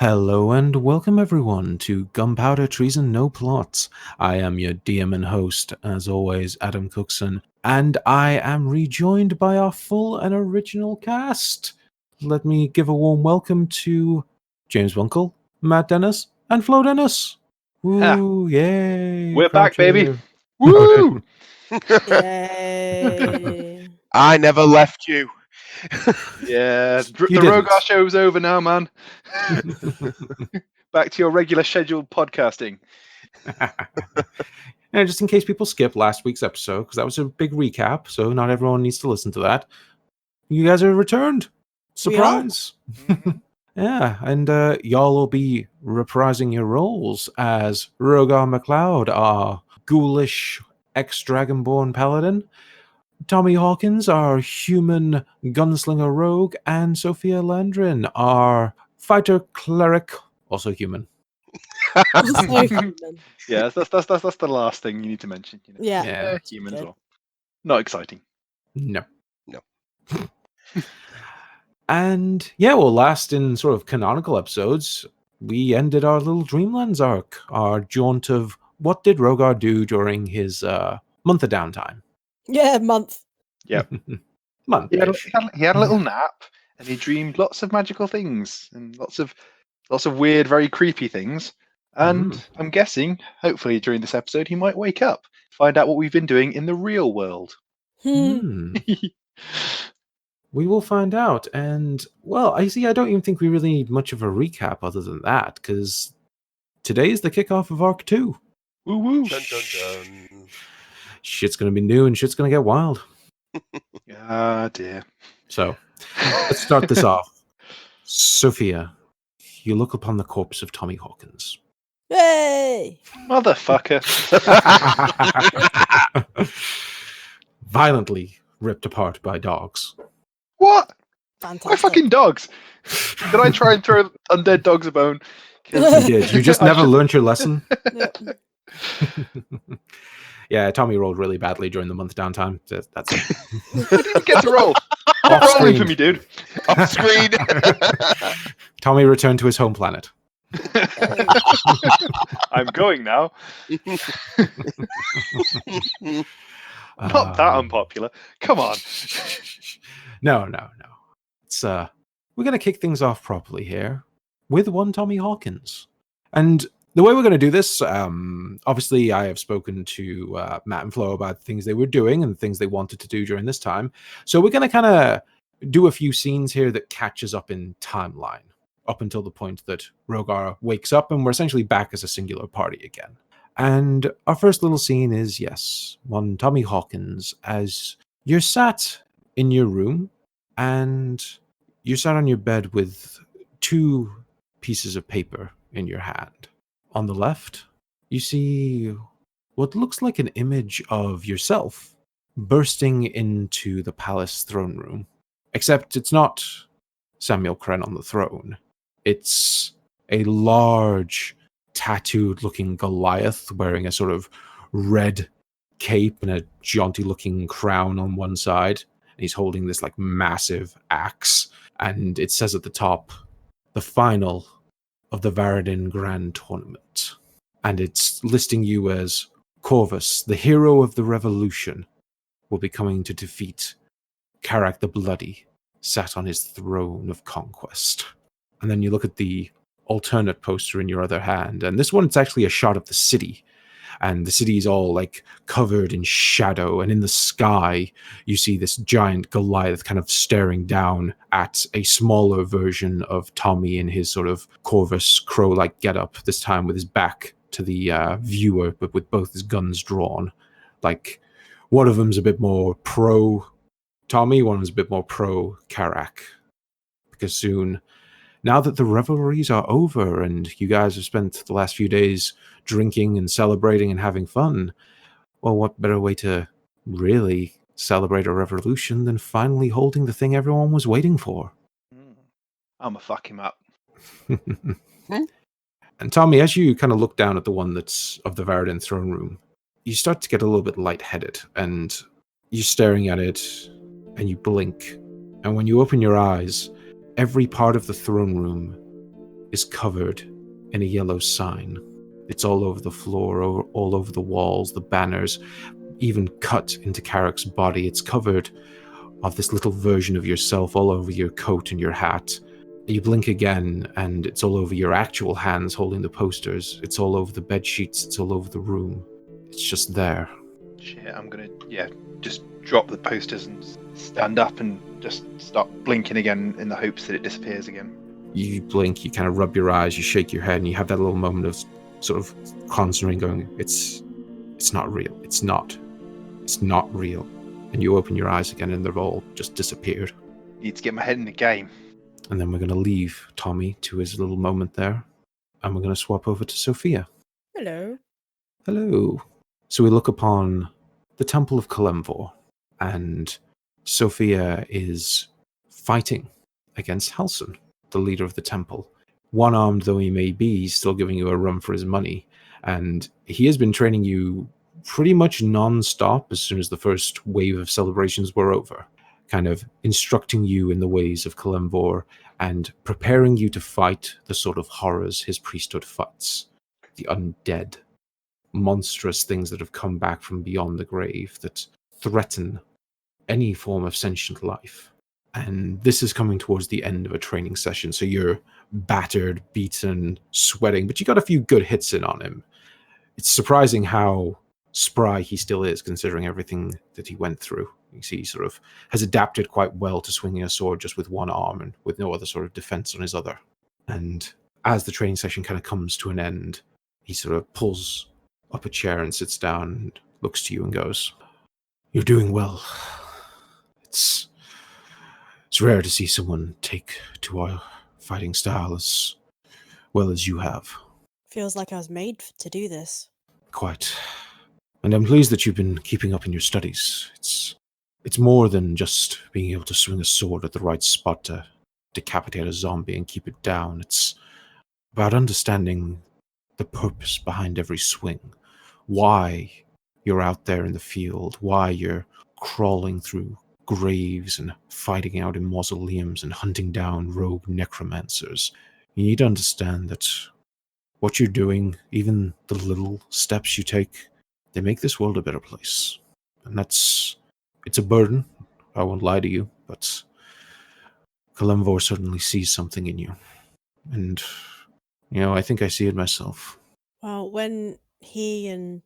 Hello and welcome everyone to Gunpowder, Treason, No Plots. I am your DM and host, as always, Adam Cookson, and I am rejoined by our full and original cast. Let me give a warm welcome to James Winkle, Matt Dennis, and Flo Dennis. Woo, yay. We're back, baby. cheer. Woo! Yay. I never left you. Yeah, the You didn't. Rogar show's over now, man. Back to your regular scheduled podcasting. And just in case people skip last week's episode, because that was a big recap, so not everyone needs to listen to that. You guys are returned. Surprise. Yeah, and y'all will be reprising your roles as Rogar MacLeod, our ghoulish ex-Dragonborn paladin, Tommy Hawkins, our human gunslinger rogue, and Sophia Landrin, our fighter cleric, also human. Yeah, that's the last thing you need to mention. You know? Yeah. Humans Good. are not exciting. No. No. And yeah, well, last in sort of canonical episodes, we ended our little Dreamlands arc, our jaunt of what did Rogar do during his month of downtime. Yeah, month. Yep. Month. He had a little nap, and he dreamed lots of magical things and lots of weird, very creepy things. And I'm guessing, hopefully, during this episode, he might wake up, find out what we've been doing in the real world. We will find out. And, well, I don't even think we really need much of a recap other than that, because today is the kickoff of Arc 2. Woo woo! Dun, dun, dun. Shit's going to be new and shit's going to get wild. Ah, dear. So, let's start this off. Sophia, you look upon the corpse of Tommy Hawkins. Yay! Motherfucker. Violently ripped apart by dogs. What? Why Fantastic. fucking dogs? Did I try and throw undead dogs a bone? You did. You just never learned your lesson. Yep. Yeah, Tommy rolled really badly during the month downtime. That's it. I didn't get to roll. Off Stop rolling screen. for me, dude. Off screen. Tommy returned to his home planet. I'm going now. Not that unpopular. Come on. No. It's we're gonna kick things off properly here with one Tommy Hawkins. And the way we're going to do this, obviously I have spoken to Matt and Flo about things they were doing and things they wanted to do during this time. So we're going to kind of do a few scenes here that catches up in timeline, up until the point that Rogar wakes up and we're essentially back as a singular party again. And our first little scene is, yes, one Tommy Hawkins, as you're sat in your room and you're sat on your bed with two pieces of paper in your hand. On the left, you see what looks like an image of yourself bursting into the palace throne room. Except it's not Samuel Kren on the throne. It's a large, tattooed-looking Goliath wearing a sort of red cape and a jaunty-looking crown on one side. And he's holding this like massive axe. And it says at the top, the final of the Varadin Grand Tournament. And it's listing you as Corvus, the hero of the revolution, will be coming to defeat Karak the Bloody, sat on his throne of conquest. And then you look at the alternate poster in your other hand, and this one, it's actually a shot of the city. And the city is all like covered in shadow, and in the sky you see this giant Goliath kind of staring down at a smaller version of Tommy in his sort of Corvus crow-like getup, this time with his back to the viewer, but with both his guns drawn. Like, one of them's a bit more pro Tommy, one of them's a bit more pro Karak. Because soon, now that the revelries are over and you guys have spent the last few days drinking and celebrating and having fun, well, what better way to really celebrate a revolution than finally holding the thing everyone was waiting for? I'm gonna fuck him up. And Tommy, as you kind of look down at the one that's of the Varadin throne room, you start to get a little bit lightheaded, and you're staring at it, and you blink, and when you open your eyes, every part of the throne room is covered in a yellow sign. It's all over the floor, all over the walls, the banners, even cut into Carrick's body. It's covered of this little version of yourself all over your coat and your hat. You blink again, and it's all over your actual hands holding the posters. It's all over the bed sheets. It's all over the room. It's just there. Shit, I'm gonna, just drop the posters and stand up and just start blinking again in the hopes that it disappears again. You blink, you kind of rub your eyes, you shake your head, and you have that little moment of sort of concentrating, going, it's not real. It's not real. And you open your eyes again, and they've all just disappeared. Need to get my head in the game. And then we're going to leave Tommy to his little moment there, and we're going to swap over to Sophia. Hello. Hello. So we look upon the Temple of Kalemvor, and Sophia is fighting against Halson, the leader of the temple. One-armed though he may be, he's still giving you a run for his money, and he has been training you pretty much non-stop as soon as the first wave of celebrations were over, kind of instructing you in the ways of Kalemvor and preparing you to fight the sort of horrors his priesthood fights. The undead, monstrous things that have come back from beyond the grave that threaten any form of sentient life. And this is coming towards the end of a training session, so you're battered, beaten, sweating, but you got a few good hits in on him. It's surprising how spry he still is, considering everything that he went through. You see, he sort of has adapted quite well to swinging a sword just with one arm and with no other sort of defense on his other. And as the training session kind of comes to an end, he sort of pulls up a chair and sits down and looks to you and goes, "You're doing well. It's rare to see someone take to our fighting style as well as you have." Feels like I was made to do this. Quite. And I'm pleased that you've been keeping up in your studies. It's more than just being able to swing a sword at the right spot to decapitate a zombie and keep it down. It's about understanding the purpose behind every swing. Why you're out there in the field, why you're crawling through graves and fighting out in mausoleums and hunting down rogue necromancers. You need to understand that what you're doing, even the little steps you take, they make this world a better place. And it's a burden, I won't lie to you, but Kalemvor certainly sees something in you. And, I think I see it myself. Well, when he and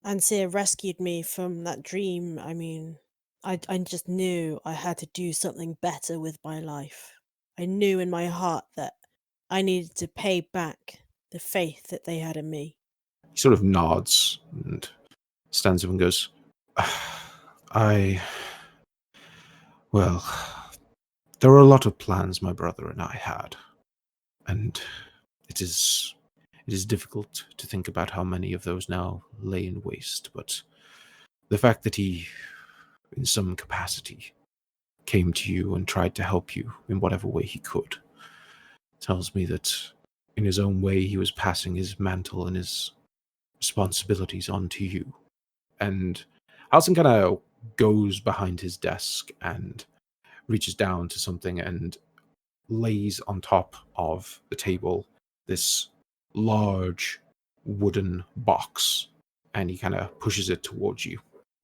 Ansir rescued me from that dream, I just knew I had to do something better with my life. I knew in my heart that I needed to pay back the faith that they had in me. He sort of nods and stands up and goes, well, there were a lot of plans my brother and I had, and it is difficult to think about how many of those now lay in waste, but the fact that he, in some capacity, came to you and tried to help you in whatever way he could tells me that in his own way he was passing his mantle and his responsibilities onto you. And Halson kind of goes behind his desk and reaches down to something and lays on top of the table this large wooden box, and he kind of pushes it towards you.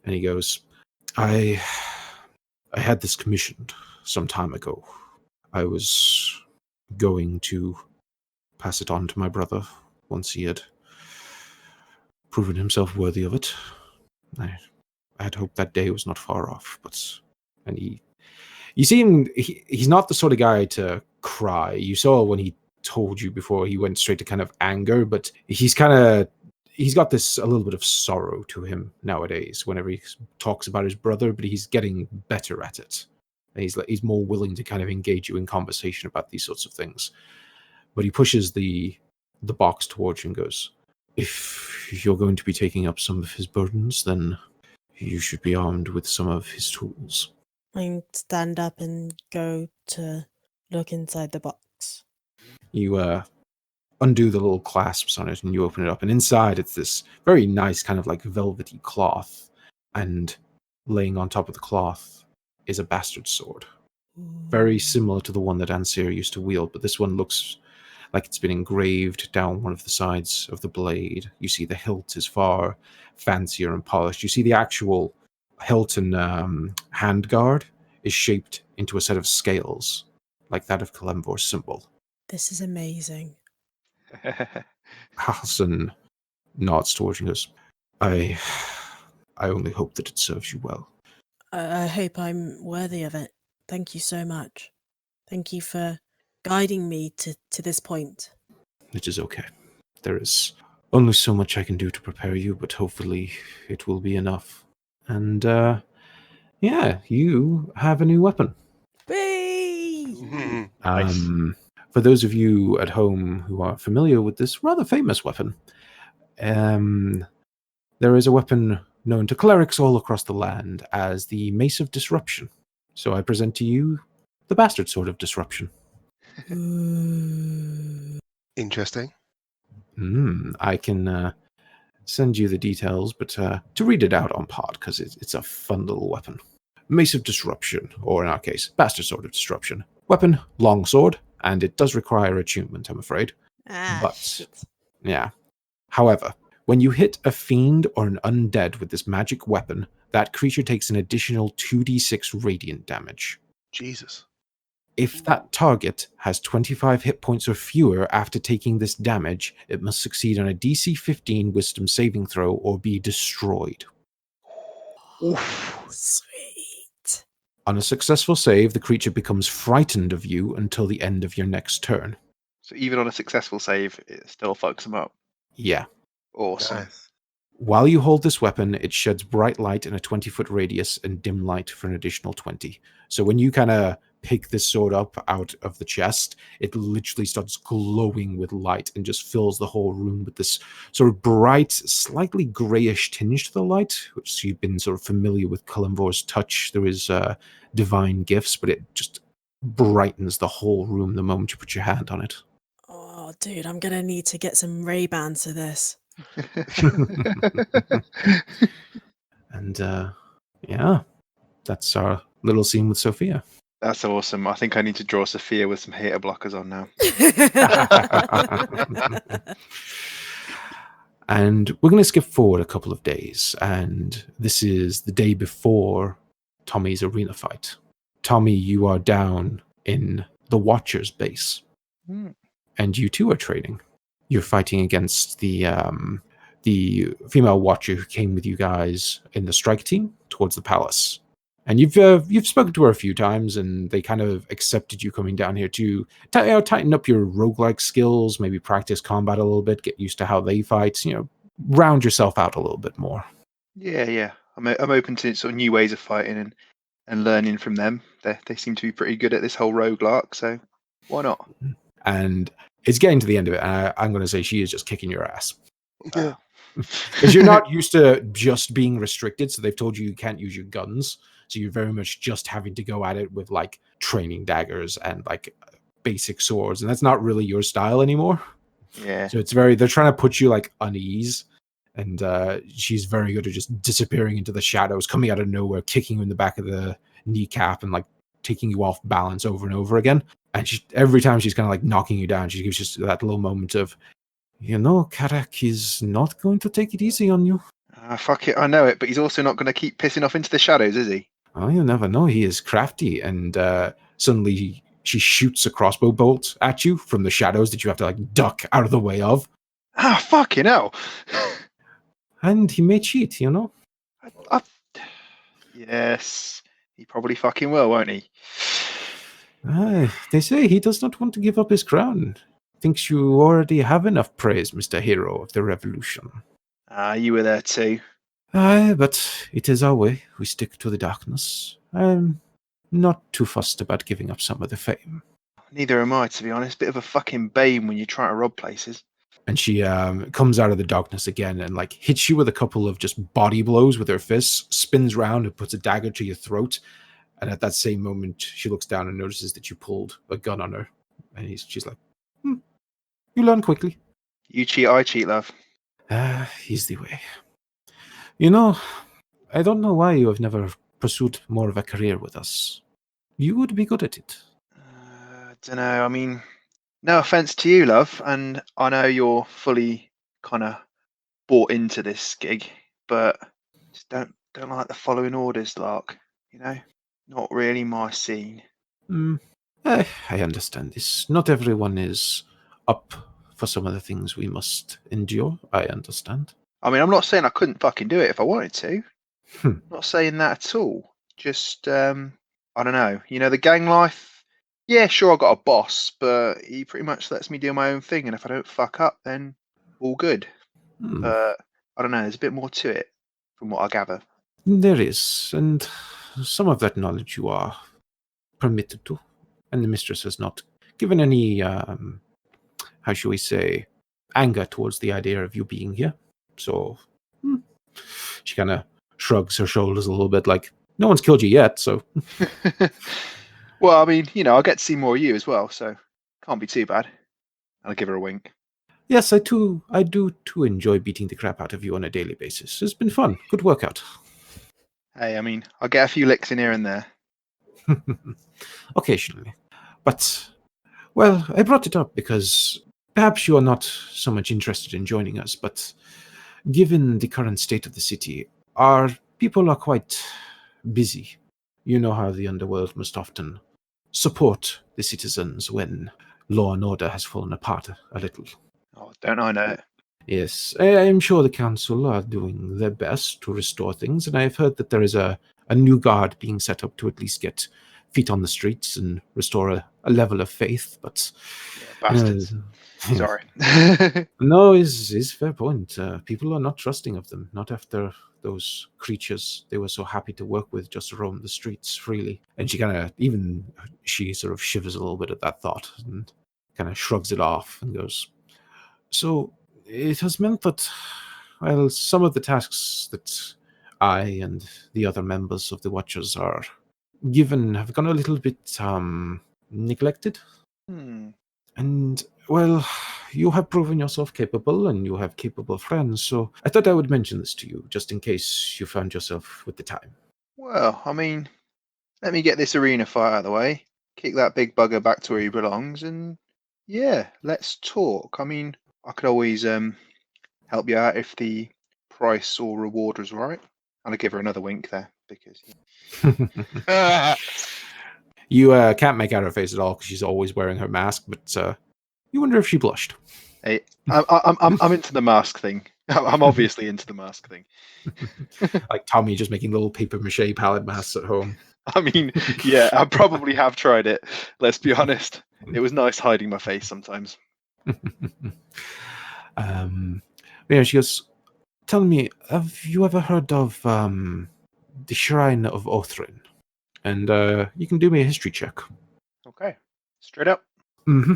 And he goes, I had this commissioned some time ago. I was going to pass it on to my brother once he had proven himself worthy of it. I had hoped that day was not far off, and you see him, he's not the sort of guy to cry. You saw when he told you before, he went straight to kind of anger, but he's got this a little bit of sorrow to him nowadays whenever he talks about his brother, but he's getting better at it. And he's more willing to kind of engage you in conversation about these sorts of things. But he pushes the box towards you and goes, if you're going to be taking up some of his burdens, then you should be armed with some of his tools. I stand up and go to look inside the box. You undo the little clasps on it and you open it up, and inside it's this very nice kind of like velvety cloth, and laying on top of the cloth is a bastard sword. Very similar to the one that Ansir used to wield, but this one looks like it's been engraved down one of the sides of the blade. You see the hilt is far fancier and polished. You see the actual hilt and handguard is shaped into a set of scales, like that of Kalemvor's symbol. This is amazing. Hassan nods towards you and goes, I only hope that it serves you well. I hope I'm worthy of it. Thank you so much. Thank you for guiding me to this point. It is okay. There is only so much I can do to prepare you, but hopefully it will be enough. And, yeah, you have a new weapon. Whee! Nice. For those of you at home who are familiar with this rather famous weapon, there is a weapon known to clerics all across the land as the Mace of Disruption. So I present to you the Bastard Sword of Disruption. Interesting. I can send you the details, but to read it out on pod, because it's a fun little weapon. Mace of Disruption, or in our case, Bastard Sword of Disruption. Weapon, long sword, and it does require attunement, I'm afraid. Shit. Yeah. However, when you hit a fiend or an undead with this magic weapon, that creature takes an additional 2d6 radiant damage. Jesus. If that target has 25 hit points or fewer after taking this damage, it must succeed on a DC 15 Wisdom saving throw or be destroyed. Oof. Sweet. On a successful save, the creature becomes frightened of you until the end of your next turn. So even on a successful save, it still fucks them up. Yeah. Awesome. Nice. While you hold this weapon, it sheds bright light in a 20-foot radius and dim light for an additional 20. So when you kind of pick this sword up out of the chest, it literally starts glowing with light and just fills the whole room with this sort of bright, slightly grayish tinge to the light, which you've been sort of familiar with Kalemvor's touch. There is divine gifts, but it just brightens the whole room the moment you put your hand on it. Oh, dude, I'm gonna need to get some Ray-Bans for this. And yeah, that's our little scene with Sophia. That's awesome. I think I need to draw Sophia with some hater blockers on now. And we're going to skip forward a couple of days, and this is the day before Tommy's arena fight. Tommy, you are down in the Watcher's base, and you too are training. You're fighting against the female Watcher who came with you guys in the strike team towards the palace. And you've spoken to her a few times, and they kind of accepted you coming down here to tighten up your roguelike skills, maybe practice combat a little bit, get used to how they fight, round yourself out a little bit more. Yeah. I'm open to sort of new ways of fighting and learning from them. They seem to be pretty good at this whole roguelark, so why not? And it's getting to the end of it, and I'm going to say she is just kicking your ass. Yeah. Because you're not used to just being restricted, so they've told you can't use your guns. So you're very much just having to go at it with like training daggers and like basic swords, and that's not really your style anymore. Yeah. So they're trying to put you like unease, and she's very good at just disappearing into the shadows, coming out of nowhere, kicking you in the back of the kneecap, and like taking you off balance over and over again. And every time she's kind of like knocking you down, she gives just that little moment of, Karak is not going to take it easy on you. Fuck it, I know it, but he's also not going to keep pissing off into the shadows, is he? Oh, you never know. He is crafty, and suddenly she shoots a crossbow bolt at you from the shadows that you have to like duck out of the way of. Fucking hell. And he may cheat, Yes, he probably fucking will, won't he? They say he does not want to give up his crown. Thinks you already have enough praise, Mr. Hero of the Revolution. You were there too. But it is our way. We stick to the darkness. I'm not too fussed about giving up some of the fame. Neither am I, to be honest. Bit of a fucking bane when you try to rob places. And she comes out of the darkness again and like hits you with a couple of just body blows with her fists, spins round and puts a dagger to your throat. And at that same moment, she looks down and notices that you pulled a gun on her. And she's like, you learn quickly. You cheat, I cheat, love. Is the way. I don't know why you have never pursued more of a career with us. You would be good at it. Don't know. I mean, no offense to you, love, and I know you're fully kind of bought into this gig, but just don't like the following orders, Lark. You know, not really my scene. Mm, I understand this. Not everyone is up for some of the things we must endure. I understand. I mean, I'm not saying I couldn't fucking do it if I wanted to. Hmm. Not saying that at all. Just I don't know. You know, the gang life. Yeah, sure, I got a boss, but he pretty much lets me do my own thing, and if I don't fuck up, then all good. Hmm. But I don't know. There's a bit more to it, from what I gather. There is, and some of that knowledge you are permitted to, and the mistress has not given any, how shall we say, anger towards the idea of you being here. So, she kind of shrugs her shoulders a little bit, like, no one's killed you yet, so. Well, I mean, you know, I'll get to see more of you as well, so can't be too bad. I'll give her a wink. Yes, I do too enjoy beating the crap out of you on a daily basis. It's been fun. Good workout. Hey, I mean, I'll get a few licks in here and there. Occasionally. But, well, I brought it up because perhaps you are not so much interested in joining us, but given the current state of the city, our people are quite busy. You know how the underworld must often support the citizens when law and order has fallen apart a little. Oh, don't I know it? Yes, I'm sure the council are doing their best to restore things, and I've heard that there is a new guard being set up to at least get feet on the streets and restore a level of faith, but... Yeah, bastards. Sorry. No, is fair point. People are not trusting of them, not after those creatures they were so happy to work with just roam the streets freely. And she sort of shivers a little bit at that thought and kind of shrugs it off and goes, so it has meant that, well, some of the tasks that I and the other members of the Watchers are given have gone a little bit neglected. And, well, you have proven yourself capable and you have capable friends, so I thought I would mention this to you, just in case you found yourself with the time. Well, I mean, let me get this arena fight out of the way, kick that big bugger back to where he belongs, and yeah, let's talk. I mean, I could always help you out if the price or reward was right. And I'll give her another wink there because You can't make out her face at all because she's always wearing her mask, but you wonder if she blushed. hey, I'm into the mask thing. I'm obviously into the mask thing. Like Tommy just making little paper mache palette masks at home. I mean, yeah, I probably have tried it. Let's be honest. It was nice hiding my face sometimes. Yeah, she goes, tell me, have you ever heard of the Shrine of Othrin? And you can do me a history check. Okay, straight up. Mm-hmm.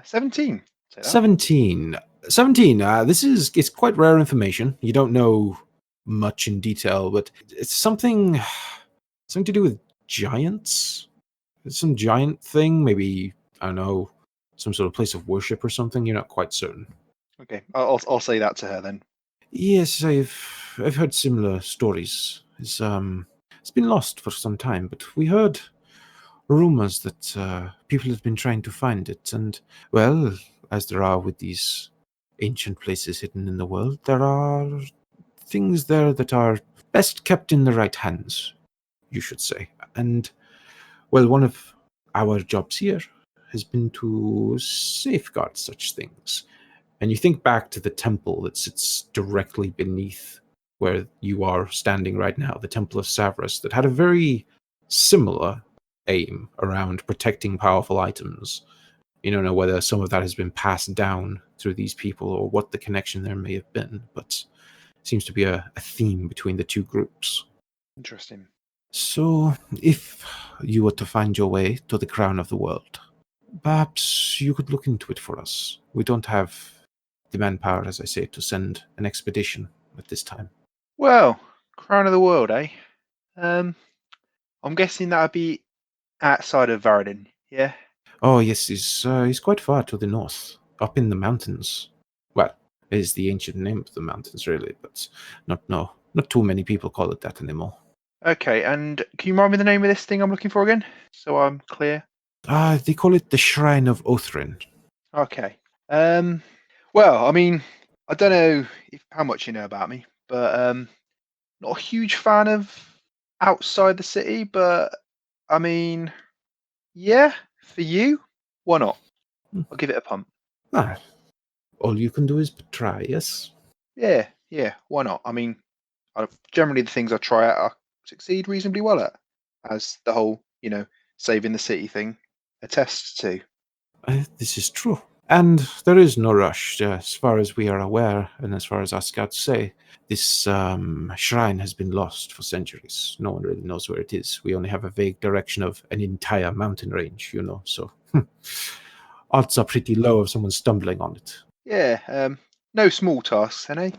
17. 17. It's quite rare information. You don't know much in detail, but it's something to do with giants. It's some giant thing, maybe, I don't know, some sort of place of worship or something. You're not quite certain. Okay, I'll say that to her then. Yes, I've heard similar stories. It's been lost for some time, but we heard rumors that people have been trying to find it, and, well, as there are with these ancient places hidden in the world, there are things there that are best kept in the right hands, you should say. And, well, one of our jobs here has been to safeguard such things. And you think back to the temple that sits directly beneath where you are standing right now, the Temple of Savras, that had a very similar aim around protecting powerful items. You don't know whether some of that has been passed down through these people or what the connection there may have been, but it seems to be a theme between the two groups. Interesting. So, if you were to find your way to the crown of the world, perhaps you could look into it for us. We don't have the manpower, as I say, to send an expedition at this time. Well, crown of the world, eh? I'm guessing that would be outside of Varadin, yeah? Oh, yes, he's quite far to the north, up in the mountains. Well, it is the ancient name of the mountains, really, but not too many people call it that anymore. Okay, and can you remind me the name of this thing I'm looking for again? So I'm clear. They call it the Shrine of Othrin. Okay. Well, I mean, I don't know how much you know about me, but not a huge fan of outside the city. But I mean, yeah, for you, why not? I'll give it a punt. Ah, all you can do is try, yes? Yeah, why not? I mean, generally the things I try out, I succeed reasonably well at, as the whole, saving the city thing attests to. This is true. And there is no rush, as far as we are aware, and as far as our scouts say. This shrine has been lost for centuries. No one really knows where it is. We only have a vague direction of an entire mountain range, so odds are pretty low of someone stumbling on it. Yeah, no small tasks, eh?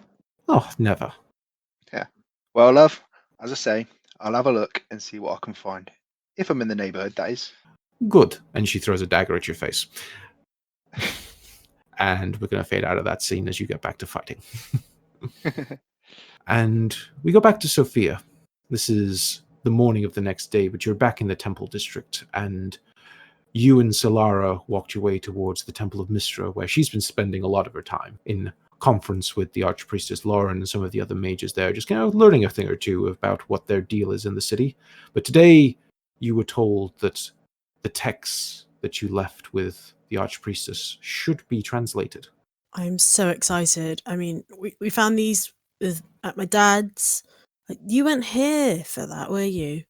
Oh, never. Yeah. Well, love, as I say, I'll have a look and see what I can find. If I'm in the neighbourhood, that is. Good. And she throws a dagger at your face. And we're going to fade out of that scene as you get back to fighting. And we go back to Sophia. This is the morning of the next day, but you're back in the temple district, and you and Solara walked your way towards the Temple of Mystra, where she's been spending a lot of her time in conference with the Archpriestess Lauren and some of the other mages there, just learning a thing or two about what their deal is in the city. But today, you were told that the texts that you left with the Archpriestess should be translated. I'm so excited. I mean, we found these at my dad's. You weren't here for that, were you?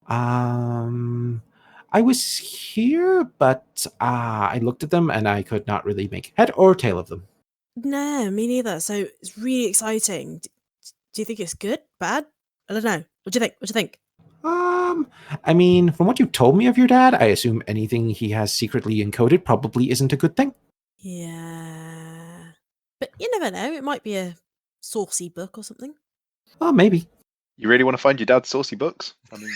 I was here, but I looked at them and I could not really make head or tail of them. No, me neither. So it's really exciting. Do you think it's good? Bad? I don't know. What do you think? What do you think? I mean, from what you've told me of your dad, I assume anything he has secretly encoded probably isn't a good thing. Yeah. But you never know. It might be a saucy book or something. Oh, maybe. You really want to find your dad's saucy books? I mean,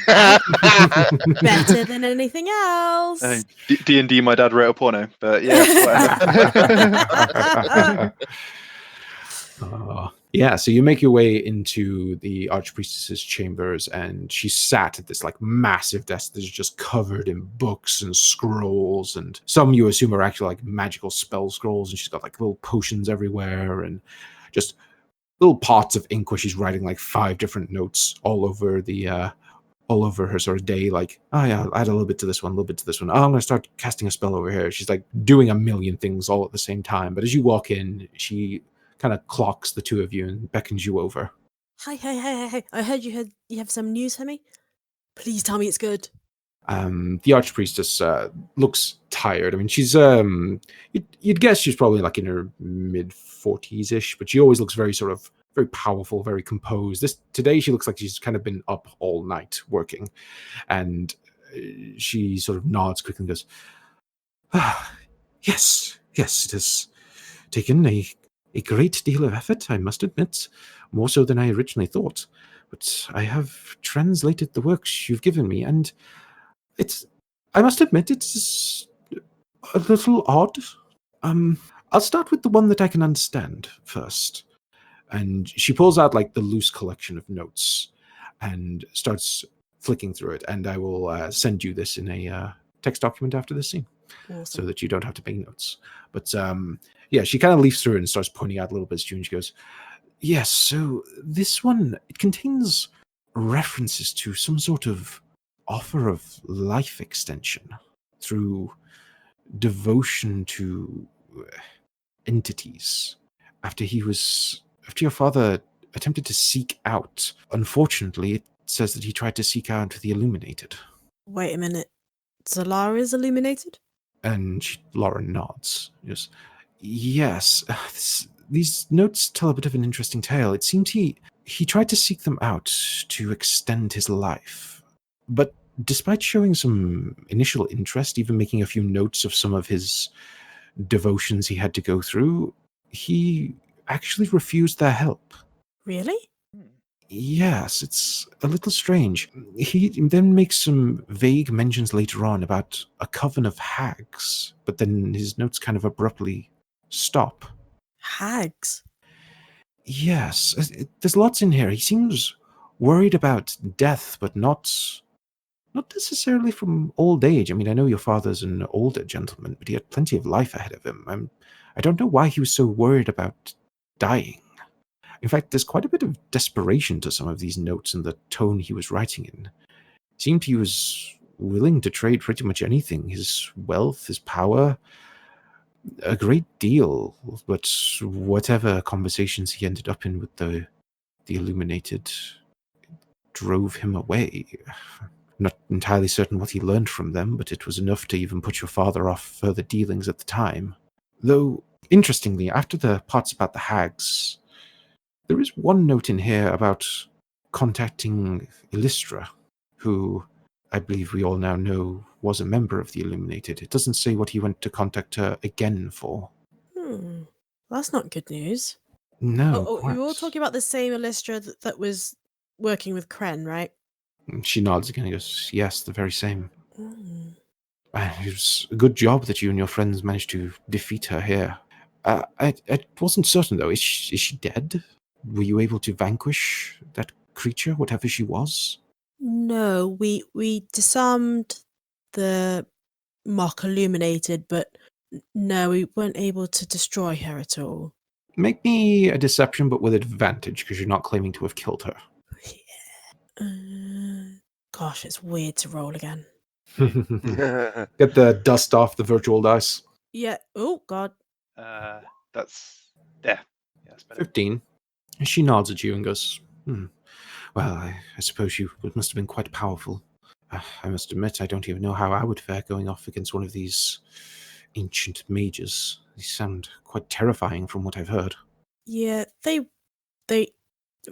Better than anything else. D&D, my dad wrote a porno, but yeah, whatever. Yeah, so you make your way into the Archpriestess's chambers, and she's sat at this massive desk that's just covered in books and scrolls, and some you assume are actually magical spell scrolls, and she's got little potions everywhere, and just little pots of ink where she's writing 5 different notes all over her sort of day, oh yeah, I'll add a little bit to this one, a little bit to this one. Oh, I'm going to start casting a spell over here. She's doing a million things all at the same time. But as you walk in, she kind of clocks the two of you and beckons you over. Hi. I heard you have some news for me. Please tell me it's good. The Archpriestess looks tired. I mean, she's you'd guess she's probably in her mid-40s-ish, but she always looks very powerful, very composed. Today she looks like she's kind of been up all night working, and she sort of nods quickly and goes, yes, it has taken a great deal of effort, I must admit, more so than I originally thought. But I have translated the works you've given me, and I must admit, it's a little odd. I'll start with the one that I can understand first. And she pulls out the loose collection of notes and starts flicking through it. And I will send you this in a text document after this scene. Awesome. So that you don't have to make notes. But yeah, she kind of leafs through it and starts pointing out little bits to you, and she goes, yes, so this one, it contains references to some sort of offer of life extension through devotion to entities. After your father attempted to seek out, unfortunately, it says that he tried to seek out the Illuminated. Wait a minute. Solara's illuminated? And Lauren nods. Yes, these notes tell a bit of an interesting tale. It seemed he tried to seek them out to extend his life. But despite showing some initial interest, even making a few notes of some of his devotions he had to go through, he actually refused their help. Really? Yes, it's a little strange. He then makes some vague mentions later on about a coven of hags, but then his notes kind of abruptly stop. Hags? Yes, there's lots in here. He seems worried about death, but not Not necessarily from old age. I mean, I know your father's an older gentleman, but he had plenty of life ahead of him. I don't know why he was so worried about dying. In fact, there's quite a bit of desperation to some of these notes and the tone he was writing in. It seemed he was willing to trade pretty much anything, his wealth, his power, a great deal, but whatever conversations he ended up in with the Illuminated drove him away. Not entirely certain what he learned from them, but it was enough to even put your father off further dealings at the time. Though, interestingly, after the parts about the hags, there is one note in here about contacting Illustra, who I believe we all now know was a member of the Illuminated. It doesn't say what he went to contact her again for. That's not good news. No, You're all quite. talking about the same Illustra that was working with Kren, right? She nods again and goes, yes, the very same. Mm. It was a good job that you and your friends managed to defeat her here. I wasn't certain, though. Is she dead? Were you able to vanquish that creature, whatever she was? No, we disarmed the mock illuminated, but no, we weren't able to destroy her at all. Make me a deception, but with advantage, because you're not claiming to have killed her. Gosh, it's weird to roll again. Get the dust off the virtual dice. Yeah. Oh God. That's there. Yeah, that's better. 15. She nods at you and goes, Well, I suppose you must have been quite powerful. I must admit, I don't even know how I would fare going off against one of these ancient mages. They sound quite terrifying from what I've heard. Yeah,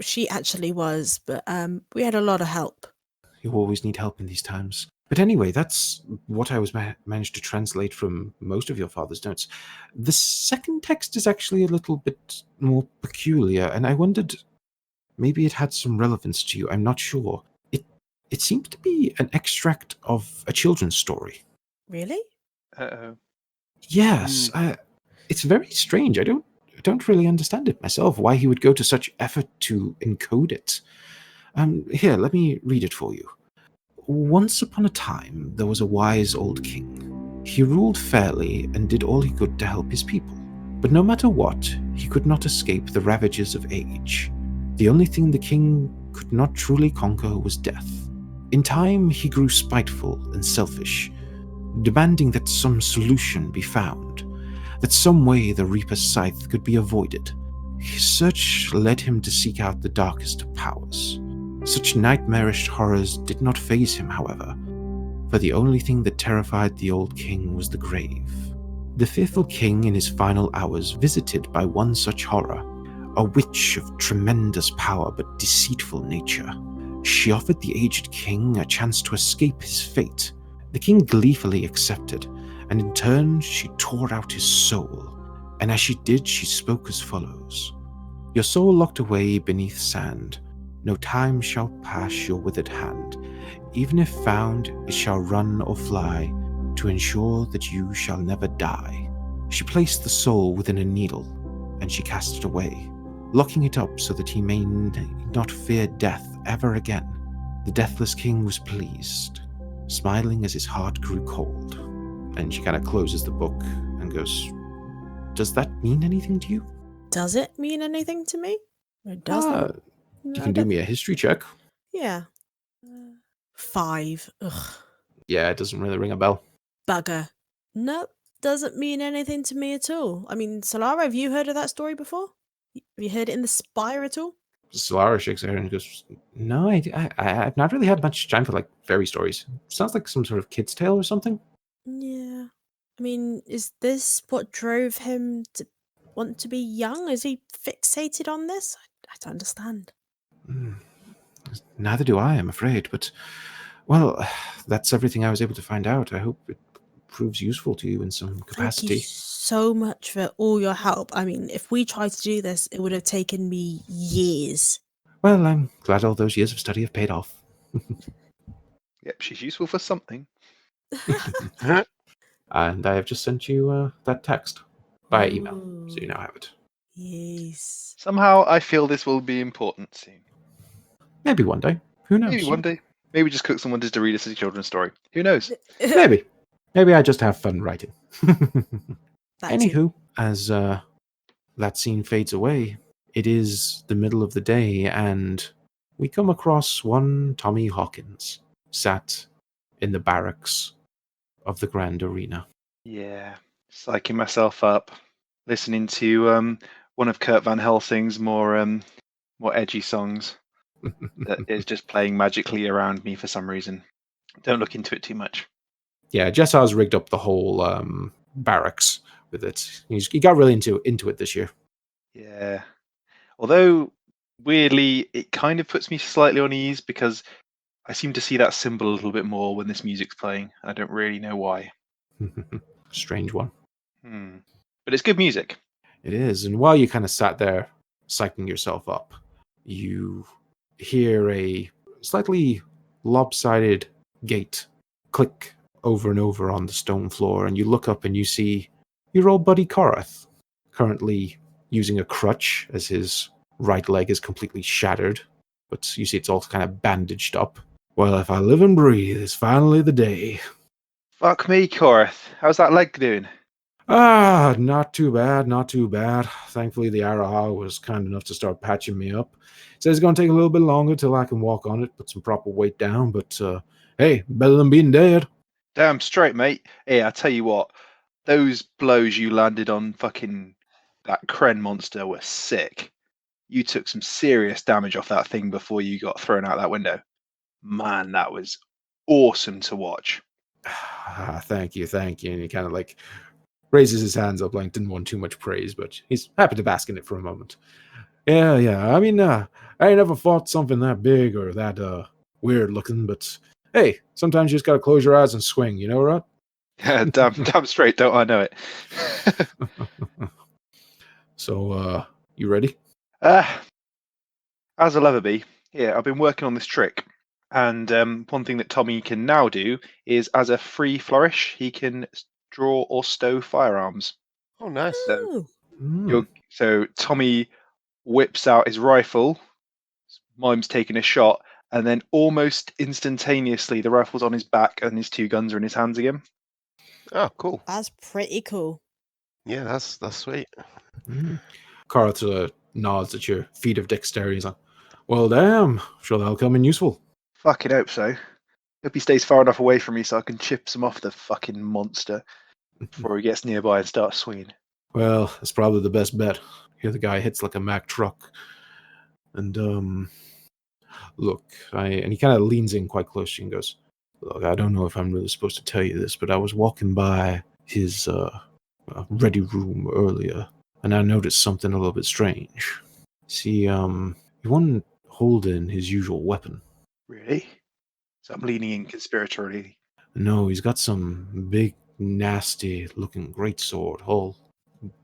she actually was, but we had a lot of help. You always need help in these times. But anyway, that's what I was managed to translate from most of your father's notes. The second text is actually a little bit more peculiar, and I wondered maybe it had some relevance to you. I'm not sure. It seems to be an extract of a children's story. Really? Uh-oh. Yes, it's very strange. I don't really understand it myself, why he would go to such effort to encode it. Here, let me read it for you. Once upon a time, there was a wise old king. He ruled fairly and did all he could to help his people. But no matter what, he could not escape the ravages of age. The only thing the king could not truly conquer was death. In time, he grew spiteful and selfish, demanding that some solution be found, that some way the Reaper's scythe could be avoided. His search led him to seek out the darkest of powers. Such nightmarish horrors did not faze him, however, for the only thing that terrified the old king was the grave. The fearful king in his final hours visited by one such horror, a witch of tremendous power but deceitful nature. She offered the aged king a chance to escape his fate. The king gleefully accepted, and in turn she tore out his soul, and as she did she spoke as follows. Your soul locked away beneath sand, no time shall pass your withered hand. Even if found, it shall run or fly, to ensure that you shall never die. She placed the soul within a needle, and she cast it away, locking it up so that he may not fear death ever again. The deathless king was pleased, smiling as his heart grew cold. And she kind of closes the book and goes, does that mean anything to you? Does it mean anything to me? Or does it? You can do me a history check. Yeah. 5. Ugh. Yeah, it doesn't really ring a bell. Bugger. Nope. Doesn't mean anything to me at all. I mean, Solara, have you heard of that story before? Have you heard it in the Spire at all? Solara shakes her head and goes, no, I've not really had much time for like fairy stories. Sounds like some sort of kid's tale or something. Yeah. I mean, is this what drove him to want to be young? Is he fixated on this? I don't understand. Neither do I, I'm afraid, but, well, that's everything I was able to find out. I hope it proves useful to you in some capacity. Thank you so much for all your help. I mean, if we tried to do this, it would have taken me years. Well, I'm glad all those years of study have paid off. Yep, she's useful for something. And I have just sent you that text by email, so you now have it. Yes. Somehow I feel this will be important soon. Maybe one day. Who knows? Maybe one day. Maybe just cook someone just to read us a children's story. Who knows? Maybe. Maybe I just have fun writing. That too. Anywho, as that scene fades away, it is the middle of the day, and we come across one Tommy Hawkins, sat in the barracks of the Grand Arena. Yeah, psyching myself up, listening to one of Kurt Van Helsing's more edgy songs that is just playing magically around me for some reason. Don't look into it too much. Yeah, Jessar's rigged up the whole barracks with it. He got really into it this year. Yeah. Although, weirdly, it kind of puts me slightly on ease because I seem to see that symbol a little bit more when this music's playing. I don't really know why. Strange one. But it's good music. It is. And while you kind of sat there psyching yourself up, you hear a slightly lopsided gate click over and over on the stone floor, and you look up and you see your old buddy Korath, currently using a crutch as his right leg is completely shattered, but you see it's all kind of bandaged up. Well, if I live and breathe, it's finally the day. Fuck me, Korath. How's that leg doing? Not too bad, not too bad. Thankfully, the Araha was kind enough to start patching me up. Says it's going to take a little bit longer till I can walk on it, put some proper weight down, but hey, better than being dead. Damn straight, mate. Hey, I tell you what, those blows you landed on fucking that Kren monster were sick. You took some serious damage off that thing before you got thrown out that window. Man, that was awesome to watch. Thank you. And he kind of like raises his hands up, like didn't want too much praise, but he's happy to bask in it for a moment. Yeah. I mean, I ain't never fought something that big or that weird looking, but hey, sometimes you just gotta close your eyes and swing, you know, right? Damn straight, don't I know it? So, you ready? As I'll ever be. Yeah, I've been working on this trick. And one thing that Tommy can now do is, as a free flourish, he can draw or stow firearms. Oh, nice. So Tommy whips out his rifle, Mime's taking a shot, and then almost instantaneously the rifle's on his back and his two guns are in his hands again. Oh, cool. That's pretty cool. Yeah, that's sweet. Carl nods at your feat of dexterity. He's like, well, damn, sure that'll come in useful. Fucking hope so. Hope he stays far enough away from me so I can chip some off the fucking monster before he gets nearby and starts swinging. Well, that's probably the best bet. Here the guy hits like a Mack truck. And, look, and he kind of leans in quite close to you and goes, look, I don't know if I'm really supposed to tell you this, but I was walking by his ready room earlier, and I noticed something a little bit strange. See, he wasn't holding his usual weapon. Really? So I'm leaning in conspiratorially. No, he's got some big, nasty-looking greatsword, all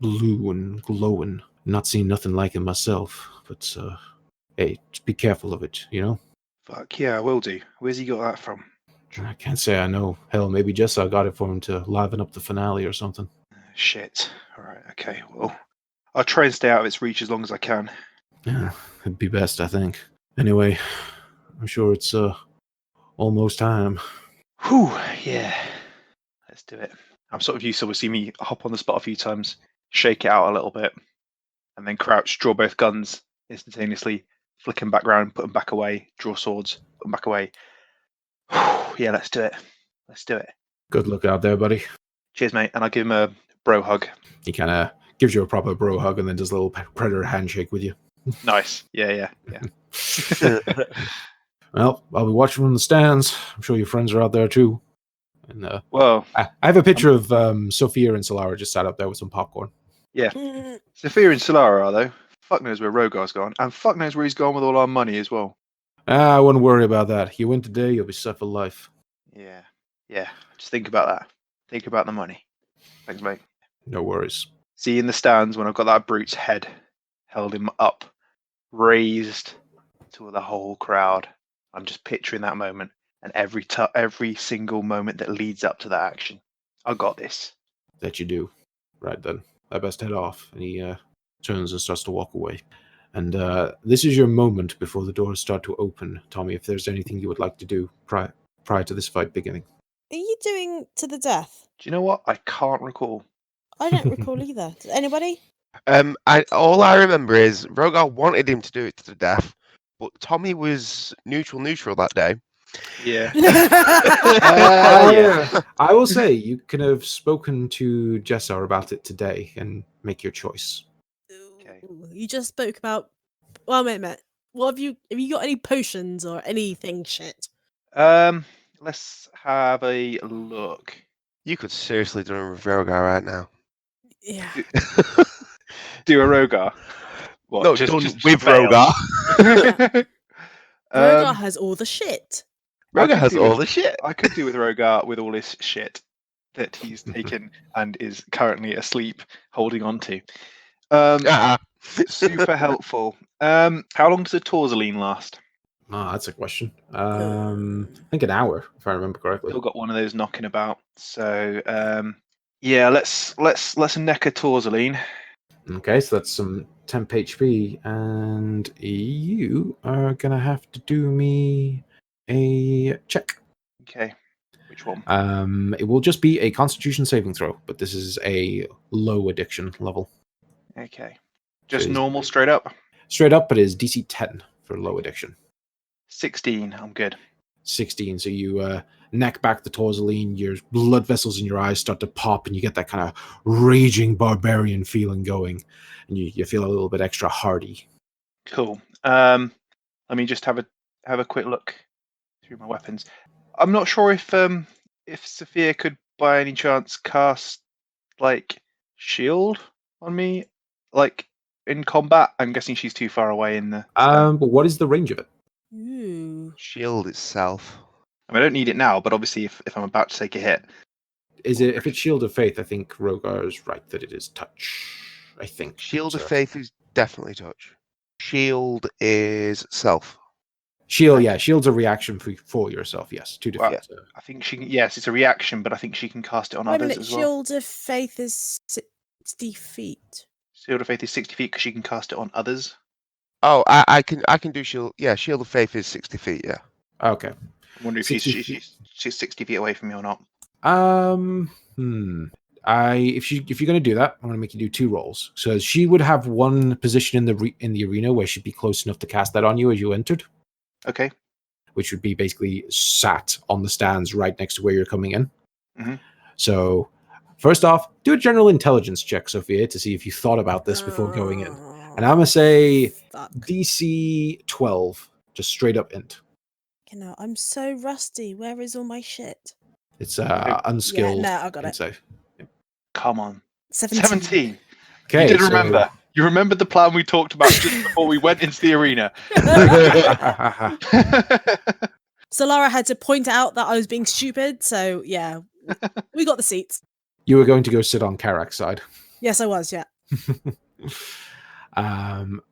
blue and glowing. Not seen nothing like it myself, but, hey, just be careful of it, you know? Fuck yeah, I will do. Where's he got that from? I can't say I know. Hell, maybe Jessa got it for him to liven up the finale or something. Shit. Alright, okay, well, I'll try and stay out of its reach as long as I can. Yeah, it'd be best, I think. Anyway, I'm sure it's, almost time. Whew, yeah. Let's do it. I'm sort of used to see me hop on the spot a few times, shake it out a little bit, and then crouch, draw both guns instantaneously, flick them back round, put them back away, draw swords, put them back away. Yeah, let's do it. Let's do it. Good luck out there, buddy. Cheers, mate. And I'll give him a bro hug. He kind of gives you a proper bro hug and then does a little predator handshake with you. Nice. Yeah. Well, I'll be watching from the stands. I'm sure your friends are out there too. And well, I have a picture of Sophia and Solara just sat up there with some popcorn. Yeah. Sophia and Solara are, though. Fuck knows where Rogar's gone. And fuck knows where he's gone with all our money as well. I wouldn't worry about that. You win today, you'll be set for life. Yeah. Just think about that. Think about the money. Thanks, mate. No worries. See you in the stands when I've got that brute's head, held him up, raised to the whole crowd. I'm just picturing that moment and every single moment that leads up to that action. I got this. That you do. Right then. I best head off. And he turns and starts to walk away. And this is your moment before the doors start to open, Tommy. If there's anything you would like to do prior to this fight beginning. Are you doing to the death? Do you know what? I can't recall. I don't recall either. Does anybody? All I remember is Rogar wanted him to do it to the death, but Tommy was neutral that day. Yeah. Yeah. I will say you can have spoken to Jessar about it today and make your choice. Okay. You just spoke about. Well, wait a minute. What have you got any potions or anything shit? Let's have a look. You could seriously do it with Rogar right now. Yeah. Do a Rogar. What, No, just with fail? Rogar. Rogar has all the shit. Rogar has all the shit. I could do with Rogar with all this shit that he's taken and is currently asleep holding on to. Super helpful. How long does a torsaline last? Oh, that's a question. I think an hour, if I remember correctly. Still got one of those knocking about. So yeah, let's neck a torsaline. Okay, so that's some temp HP, and you are gonna have to do me a check. Okay. Which one? It will just be a Constitution saving throw, but this is a low addiction level. Okay. Just So it's- normal, straight up. Straight up, it is DC 10 for low addiction. 16. I'm good. 16. So you neck back the torsaline, your blood vessels in your eyes start to pop, and you get that kind of raging barbarian feeling going, and you feel a little bit extra hardy. Cool. Let me just have a quick look through my weapons. I'm not sure if Sophia could by any chance cast like shield on me, like in combat. I'm guessing she's too far away in the. But what is the range of it? Ooh. Shield itself. I don't need it now, but obviously if I'm about to take a hit. Is it if it's Shield of Faith? I think Rogar is right that it is touch. I think Shield of so. Faith is definitely touch. Shield is self. Shield, yeah, shield's a reaction for yourself. Yes, 2 Well, defense. I think she can. Yes, it's a reaction, but I think she can cast it on Wait a others minute. as well. Shield of Faith is 60 feet. Shield of Faith is 60 feet because she can cast it on others. Oh, I can do shield. Yeah, Shield of Faith is 60 feet. Yeah. Okay. I wonder if 60 she's 60 feet away from me or not. If you're going to do that, I'm going to make you do 2 rolls. So she would have one position in the arena where she'd be close enough to cast that on you as you entered, Okay. which would be basically sat on the stands right next to where you're coming in. Mhm. So first off, do a general intelligence check, Sophia, to see if you thought about this before going in. And I'm going to say Fuck. DC 12, just straight up int. You know, I'm so rusty. Where is all my shit? It's unskilled. Yeah, no, I got int it. save. Come on. 17. 17. Okay, You did so- remember. You remembered the plan we talked about just before we went into the arena. Solara had to point out that I was being stupid, so yeah, we got the seats. You were going to go sit on Karak's side. Yes, I was, yeah.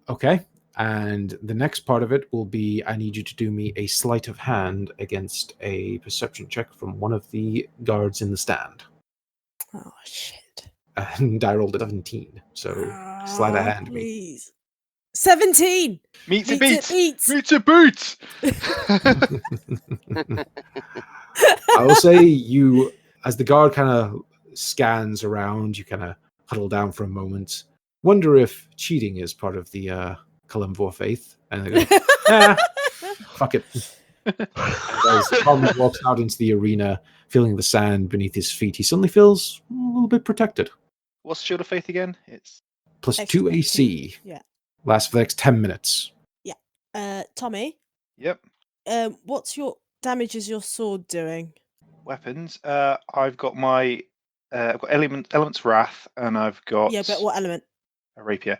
Okay. And the next part of it will be I need you to do me a sleight of hand against a perception check from one of the guards in the stand. Oh, shit. And I rolled a 17. So sleight of hand me. Please. 17! Meets it Beats beats. it beats! Meets it boots. I will say you, as the guard kind of scans around, you kind of huddle down for a moment, wonder if cheating is part of the Kalimvor faith. And they go, fuck it. And as Tom walks out into the arena, feeling the sand beneath his feet, he suddenly feels a little bit protected. What's Shield of Faith again? It's Plus Extra 2 AC. Yeah. Lasts for the next 10 minutes. Tommy, yep. what's your damage is your sword doing? Weapons. I've got my I've got Element's Wrath, and I've got Yeah, but what element? a rapier.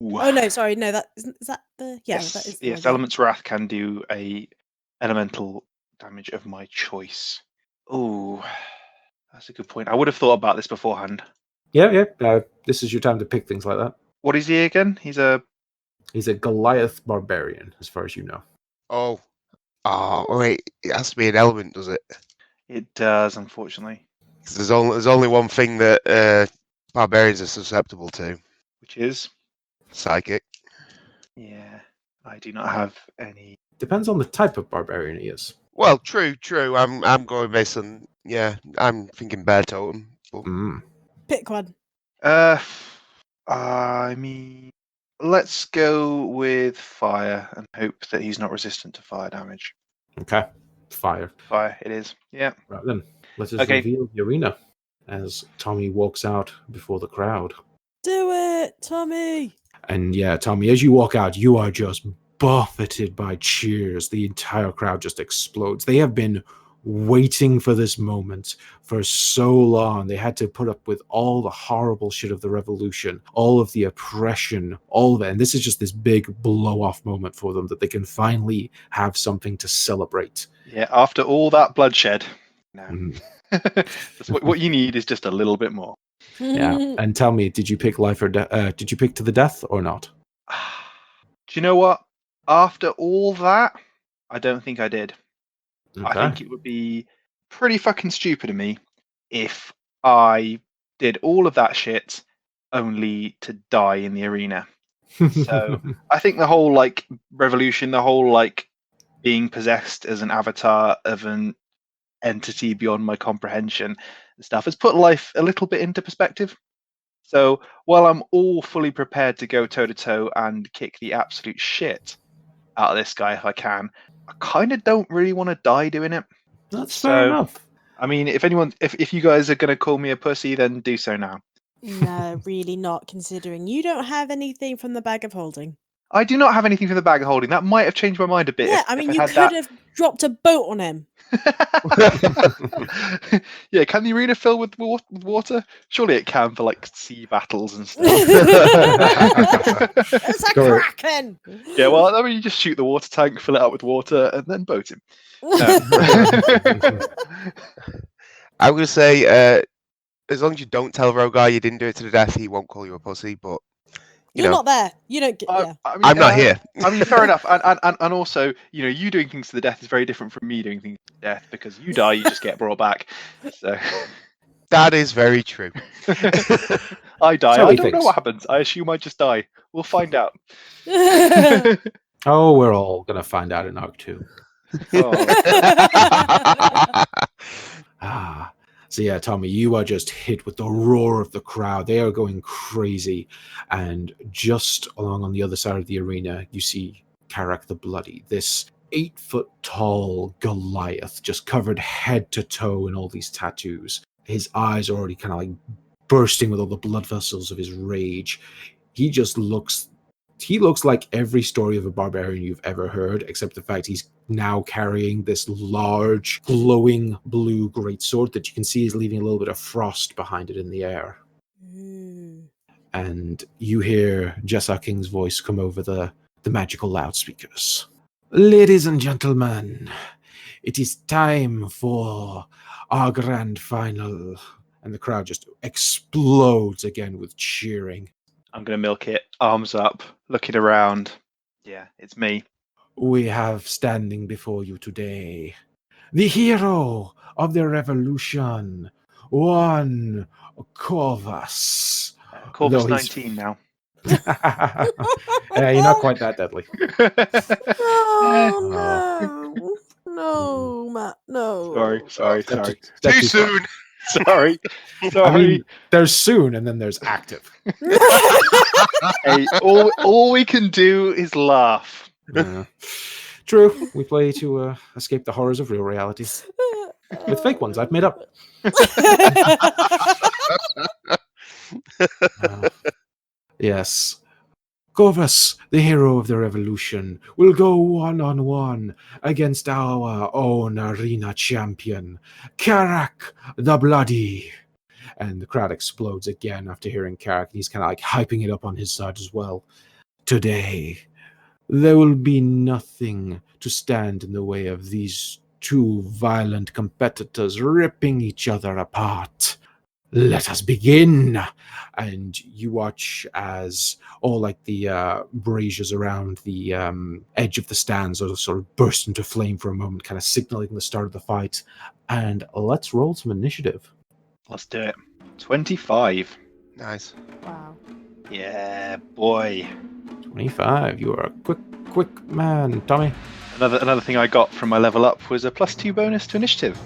Ooh. Oh no, sorry, no, that is that the yes, that is the yes. one, yeah. Element's Wrath can do a elemental damage of my choice. Oh, that's a good point. I would have thought about this beforehand. Yeah. This is your time to pick things like that. What is he again? He's a Goliath barbarian, as far as you know. Oh. Oh, wait. It has to be an element, does it? It does, unfortunately. 'Cause there's only one thing that barbarians are susceptible to. Which is Psychic. Yeah, I do not have any. Depends on the type of barbarian he is. Well, true. I'm going based on I'm thinking bear totem. But Mm. Pick one. I mean, let's go with fire and hope that he's not resistant to fire damage. Okay. Fire. Fire, it is. Yeah. Right then. Let us Okay. reveal the arena as Tommy walks out before the crowd. Do it, Tommy. And yeah, Tommy, as you walk out, you are just buffeted by cheers. The entire crowd just explodes. They have been waiting for this moment for so long. They had to put up with all the horrible shit of the revolution, all of the oppression, all of it. And this is just this big blow-off moment for them that they can finally have something to celebrate. Yeah, after all that bloodshed. No. Mm. That's what you need is just a little bit more. Yeah. And tell me, did you pick life or death? Did you pick to the death or not? Do you know what? After all that, I don't think I did. Okay. I think it would be pretty fucking stupid of me if I did all of that shit only to die in the arena. So I think the whole like revolution, the whole like being possessed as an avatar of an entity beyond my comprehension and stuff has put life a little bit into perspective. So while I'm all fully prepared to go toe to toe and kick the absolute shit out of this guy if I can, I kind of don't really want to die doing it. That's fair enough. I mean, if you guys are going to call me a pussy, then do so now. No, really not, considering you don't have anything from the bag of holding. I do not have anything from the bag of holding. That might have changed my mind a bit. Yeah, if I mean, I you had could have dropped a boat on him. Yeah, can the arena fill with water? Surely it can for like sea battles and stuff. It's a kraken! Yeah, well, I mean, you just shoot the water tank, fill it up with water, and then boat him. No. I would say, as long as you don't tell Rogar you didn't do it to the death, he won't call you a pussy. But You're not there. You don't get. Yeah. I mean, I'm not here. I mean, fair enough. And also, you doing things to the death is very different from me doing things to the death because you die, you just get brought back. So that is very true. I die. So I he don't know thinks. what happens. I assume I just die. We'll find out. Oh, we're all gonna find out in Arc 2. Oh. So yeah, Tommy, you are just hit with the roar of the crowd. They are going crazy. And just along on the other side of the arena, you see Karak the Bloody, this 8-foot-tall Goliath, just covered head to toe in all these tattoos. His eyes are already kind of like bursting with all the blood vessels of his rage. He looks like every story of a barbarian you've ever heard, except the fact he's now carrying this large, glowing blue greatsword that you can see is leaving a little bit of frost behind it in the air. And you hear Jessa King's voice come over the magical loudspeakers. Ladies and gentlemen, it is time for our grand final. And the crowd just explodes again with cheering. I'm going to milk it, arms up, looking around. Yeah, it's me. We have standing before you today the hero of the revolution, one Corvus. Corvus 19 now. Yeah, you're not quite that deadly. Oh, no. No, Matt, no. Sorry. Too soon. Sorry. I mean, there's soon and then there's active. Hey, all we can do is laugh. True. We play to escape the horrors of real reality. With fake ones I've made up. Yes. Corvus, the hero of the revolution, will go one-on-one against our own arena champion, Karak the Bloody. And the crowd explodes again after hearing Karak, and he's kind of like hyping it up on his side as well. Today, there will be nothing to stand in the way of these two violent competitors ripping each other apart. Let us begin. And you watch as all like the braziers around the edge of the stands sort of burst into flame for a moment, kind of signaling the start of the fight. And let's roll some initiative. Let's do it. 25. Nice. Wow. Yeah, boy. 25. You are a quick man, Tommy. Another thing I got from my level up was a +2 bonus to initiative.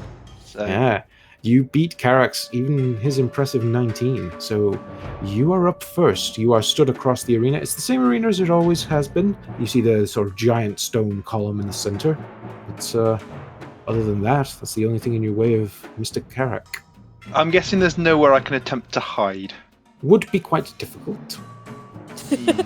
So Yeah. You beat Carax, even his impressive 19. So you are up first. You are stood across the arena. It's the same arena as it always has been. You see the sort of giant stone column in the center. It's other than that, that's the only thing in your way of Mr. Carac. I'm guessing there's nowhere I can attempt to hide. Would be quite difficult. Yeah.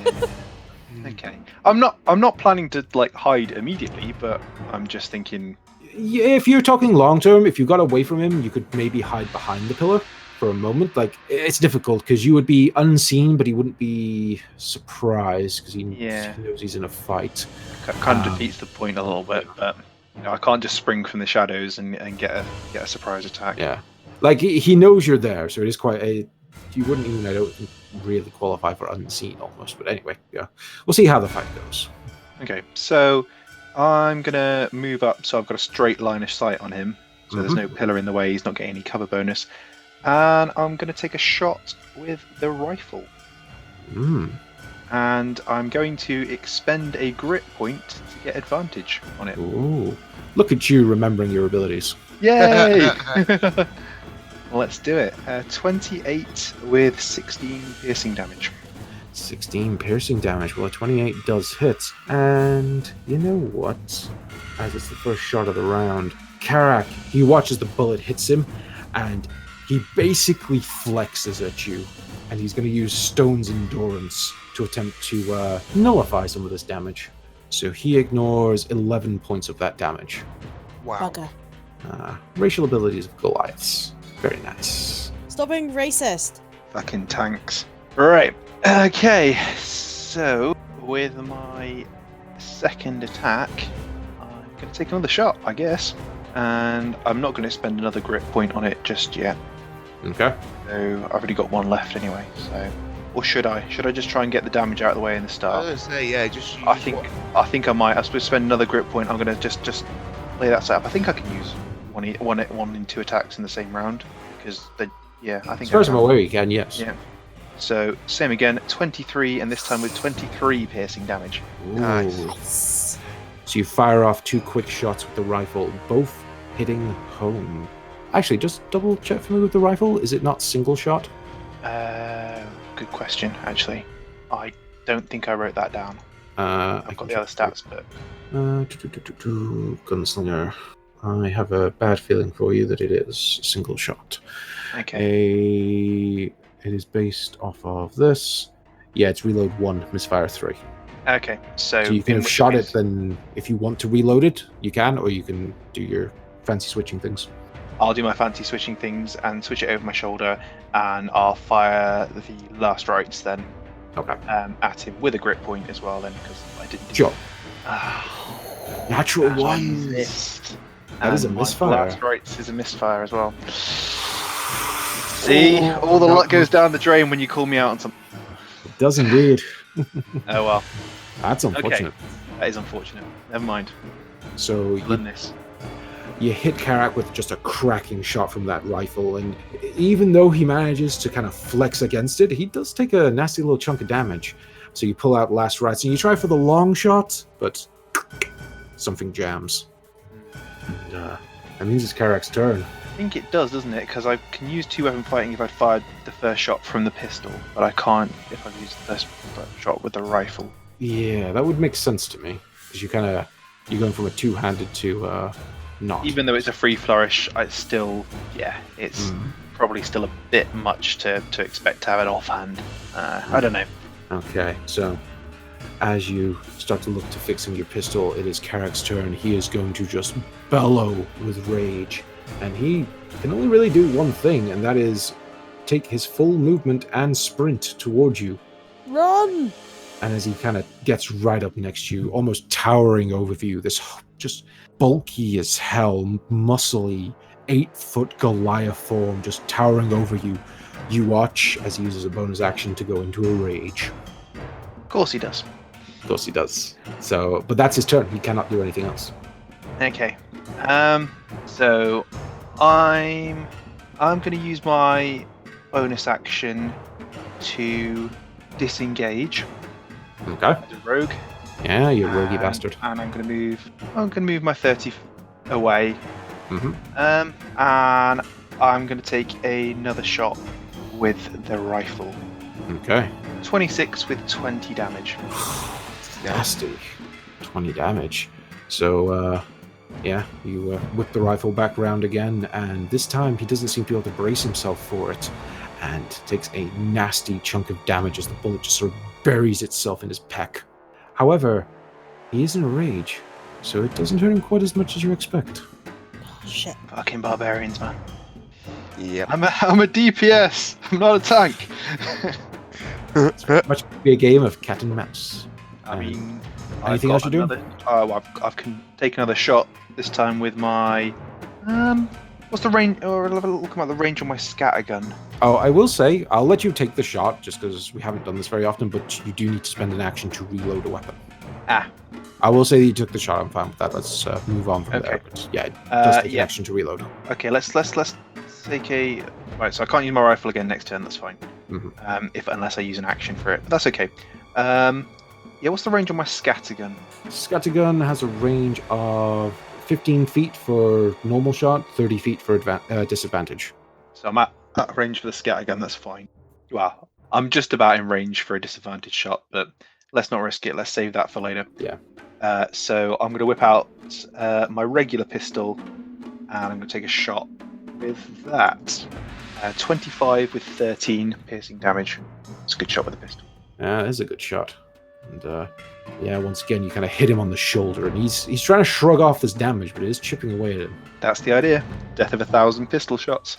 Okay. I'm not planning to like hide immediately, but I'm just thinking. Yeah, if you're talking long term, if you got away from him, you could maybe hide behind the pillar for a moment. Like, it's difficult because you would be unseen, but he wouldn't be surprised because he knows he's in a fight. Kind of defeats the point a little bit, but I can't just spring from the shadows and get a surprise attack. Yeah, like he knows you're there, so it is quite a. You wouldn't even, I don't think, really qualify for unseen almost. But anyway, yeah, we'll see how the fight goes. Okay, so I'm gonna move up, so I've got a straight line of sight on him, so there's no pillar in the way. He's not getting any cover bonus, and I'm gonna take a shot with the rifle. And I'm going to expend a grit point to get advantage on it. Ooh, look at you remembering your abilities. Yay! Let's do it. 28 with 16 piercing damage. 16 piercing damage. Well, a 28 does hit. And you know what? As it's the first shot of the round, Carac, he watches the bullet hits him, and he basically flexes at you. And he's going to use Stone's Endurance to attempt to nullify some of this damage. So he ignores 11 points of that damage. Wow. Bugger. Racial abilities of Goliaths. Very nice. Stop being racist. Fucking tanks. Right. Okay. So, with my second attack, I'm going to take another shot, I guess. And I'm not going to spend another grit point on it just yet. Okay. So, I've already got one left anyway. So, or should I? Should I just try and get the damage out of the way in the I start? was gonna say, yeah, just use I think I might. I suppose spend another grit point. I'm going to just lay that side up. I think I can use one in two attacks in the same round because I think. As far as I'm aware, you can, yes. Yeah. So same again, 23, and this time with 23 piercing damage. Ooh. Nice. So you fire off 2 quick shots with the rifle, both hitting home. Actually, just double check for me with the rifle. Is it not single shot? Good question. Actually, I don't think I wrote that down. I've got the other stats, but Gunslinger. I have a bad feeling for you that it is single shot. okay. It is based off of this. Yeah, it's reload 1, misfire 3. Okay, so So you can have shot it, then if you want to reload it, you can, or you can do your fancy switching things. I'll do my fancy switching things and switch it over my shoulder, and I'll fire the last rights then Okay. at him with a grit point as well then, because I didn't do Sure. that. Natural I ones. missed. That is a And my misfire. Last rights is a misfire as well. See, all the luck goes down the drain when you call me out on something. It does indeed. Oh well, That's unfortunate. that is unfortunate. Never mind. So Learn this. you hit Carac with just a cracking shot from that rifle, and even though he manages to kind of flex against it, he does take a nasty little chunk of damage. So you pull out last rights, and you try for the long shot, but something jams. And that means it's Carac's turn. I think it does, doesn't it? Because I can use 2-weapon fighting if I fired the first shot from the pistol, but I can't if I use the first shot with the rifle. Yeah, that would make sense to me, because you're going from a two-handed to not. Even though it's a free flourish, it's still, it's probably still a bit much to expect to have an offhand. I don't know. Okay, so as you start to look to fixing your pistol, it is Carac's turn. He is going to just bellow with rage, and he can only really do one thing, and that is take his full movement and sprint towards you. Run! And as he kind of gets right up next to you, almost towering over you, this just bulky as hell, muscly, 8-foot Goliath form just towering over you. You watch as he uses a bonus action to go into a rage. Of course he does. Of course he does. So, but that's his turn. He cannot do anything else. Okay. So I'm going to use my bonus action to disengage. Okay. as a rogue. Yeah, you roguey bastard. And I'm gonna move my 30 away. Mm-hmm. And I'm gonna take another shot with the rifle. Okay. 26 with 20 damage. Nasty. 20 damage. So, yeah, you whip the rifle back around again, and this time he doesn't seem to be able to brace himself for it, and takes a nasty chunk of damage as the bullet just sort of buries itself in his pec. However, he is in a rage, so it doesn't hurt him quite as much as you expect. Oh, shit. Fucking barbarians, man. Yep. I'm a DPS. I'm not a tank. Much be a game of cat and mouse. I mean, anything else you're doing? I can take another shot this time with my what's the range? Or look at the range on my scattergun. Oh, I will say, I'll let you take the shot, just because we haven't done this very often, but you do need to spend an action to reload a weapon. Ah. I will say that you took the shot, I'm fine with that. Let's move on from there. But yeah, it does take an action to reload. Okay, let's take a... Right, so I can't use my rifle again next turn, that's fine. Mm-hmm. Unless I use an action for it. But that's okay. Yeah, what's the range on my scattergun? Scattergun has a range of 15 feet for normal shot, 30 feet for disadvantage. So I'm at range for the scattergun, that's fine. Well, I'm just about in range for a disadvantage shot, but let's not risk it. Let's save that for later. Yeah. So I'm going to whip out my regular pistol, and I'm going to take a shot with that. 25 with 13 piercing damage. It's a good shot with a pistol. That is a good shot. And yeah, once again, you kind of hit him on the shoulder, and he's trying to shrug off this damage, but it is chipping away at him. That's the idea. Death of 1,000 pistol shots.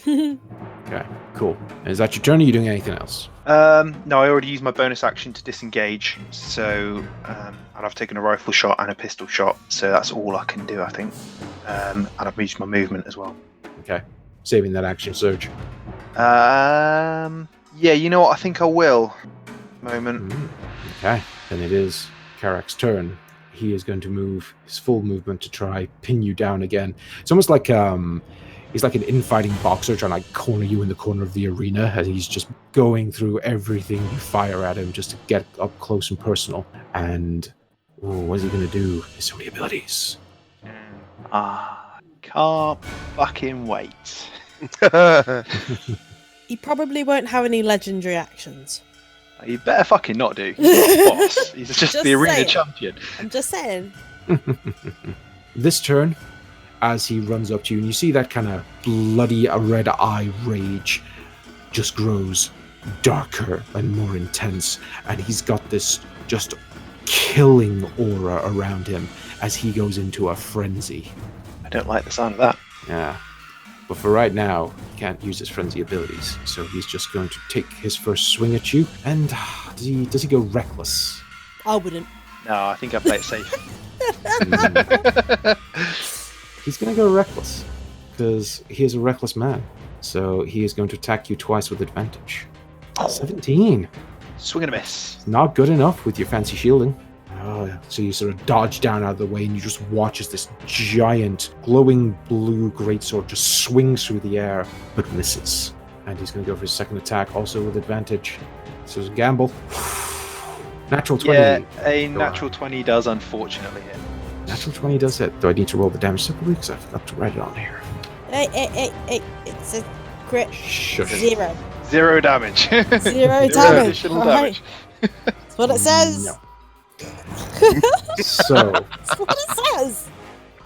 Okay, cool. And is that your turn, or are you doing anything else? No, I already used my bonus action to disengage, so and I've taken a rifle shot and a pistol shot, so that's all I can do, I think. And I've used my movement as well. Okay, saving that action surge. Yeah, you know what? I think I will. Moment. Okay, then it is Karak's turn. He is going to move his full movement to try pin you down again. It's almost like he's like an infighting boxer trying to like corner you in the corner of the arena, and he's just going through everything you fire at him just to get up close and personal. And what is he going to do? There's so many abilities. Can't fucking wait. He probably won't have any legendary actions. You better fucking not do. He's the boss. He's just the arena saying. champion. I'm just saying. This turn, as he runs up to you, and you see that kind of bloody red eye rage just grows darker and more intense, and he's got this just killing aura around him as he goes into a frenzy. I don't like the sound of that. Yeah. But for right now, he can't use his frenzy abilities, so he's just going to take his first swing at you. And does he go reckless? I wouldn't. No, I think I play it safe. He's going to go reckless, because he is a reckless man. So he is going to attack you twice with advantage. 17. Swing and a miss. Not good enough with your fancy shielding. So you sort of dodge down out of the way, and you just watch as this giant glowing blue greatsword just swings through the air, but misses. And he's going to go for his second attack, also with advantage. So it's a gamble. Natural 20. Yeah, a natural 20 does unfortunately hit. Natural 20 does hit. Do I need to roll the damage separately? Because I forgot to write it on here. Hey, it's a crit. Shush. 0. 0 damage. 0 damage. Additional Alright. damage. That's what it says. No. So, That's what it says.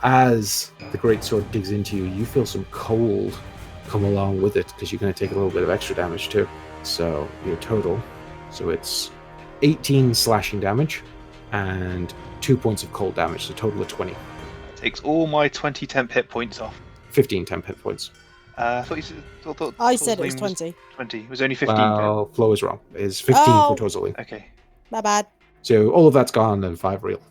as the greatsword digs into you, you feel some cold come along with it, because you're going to take a little bit of extra damage too. So your total, so it's 18 slashing damage and 2 points of cold damage, so a total of 20. Takes all my 20 temp hit points off. 15 temp hit points. I thought you said. I said it was 20. 20. It was only 15. Well, Flo is wrong. It's 15 for Tozaling. Okay. My bad. So all of that's gone and 5 real.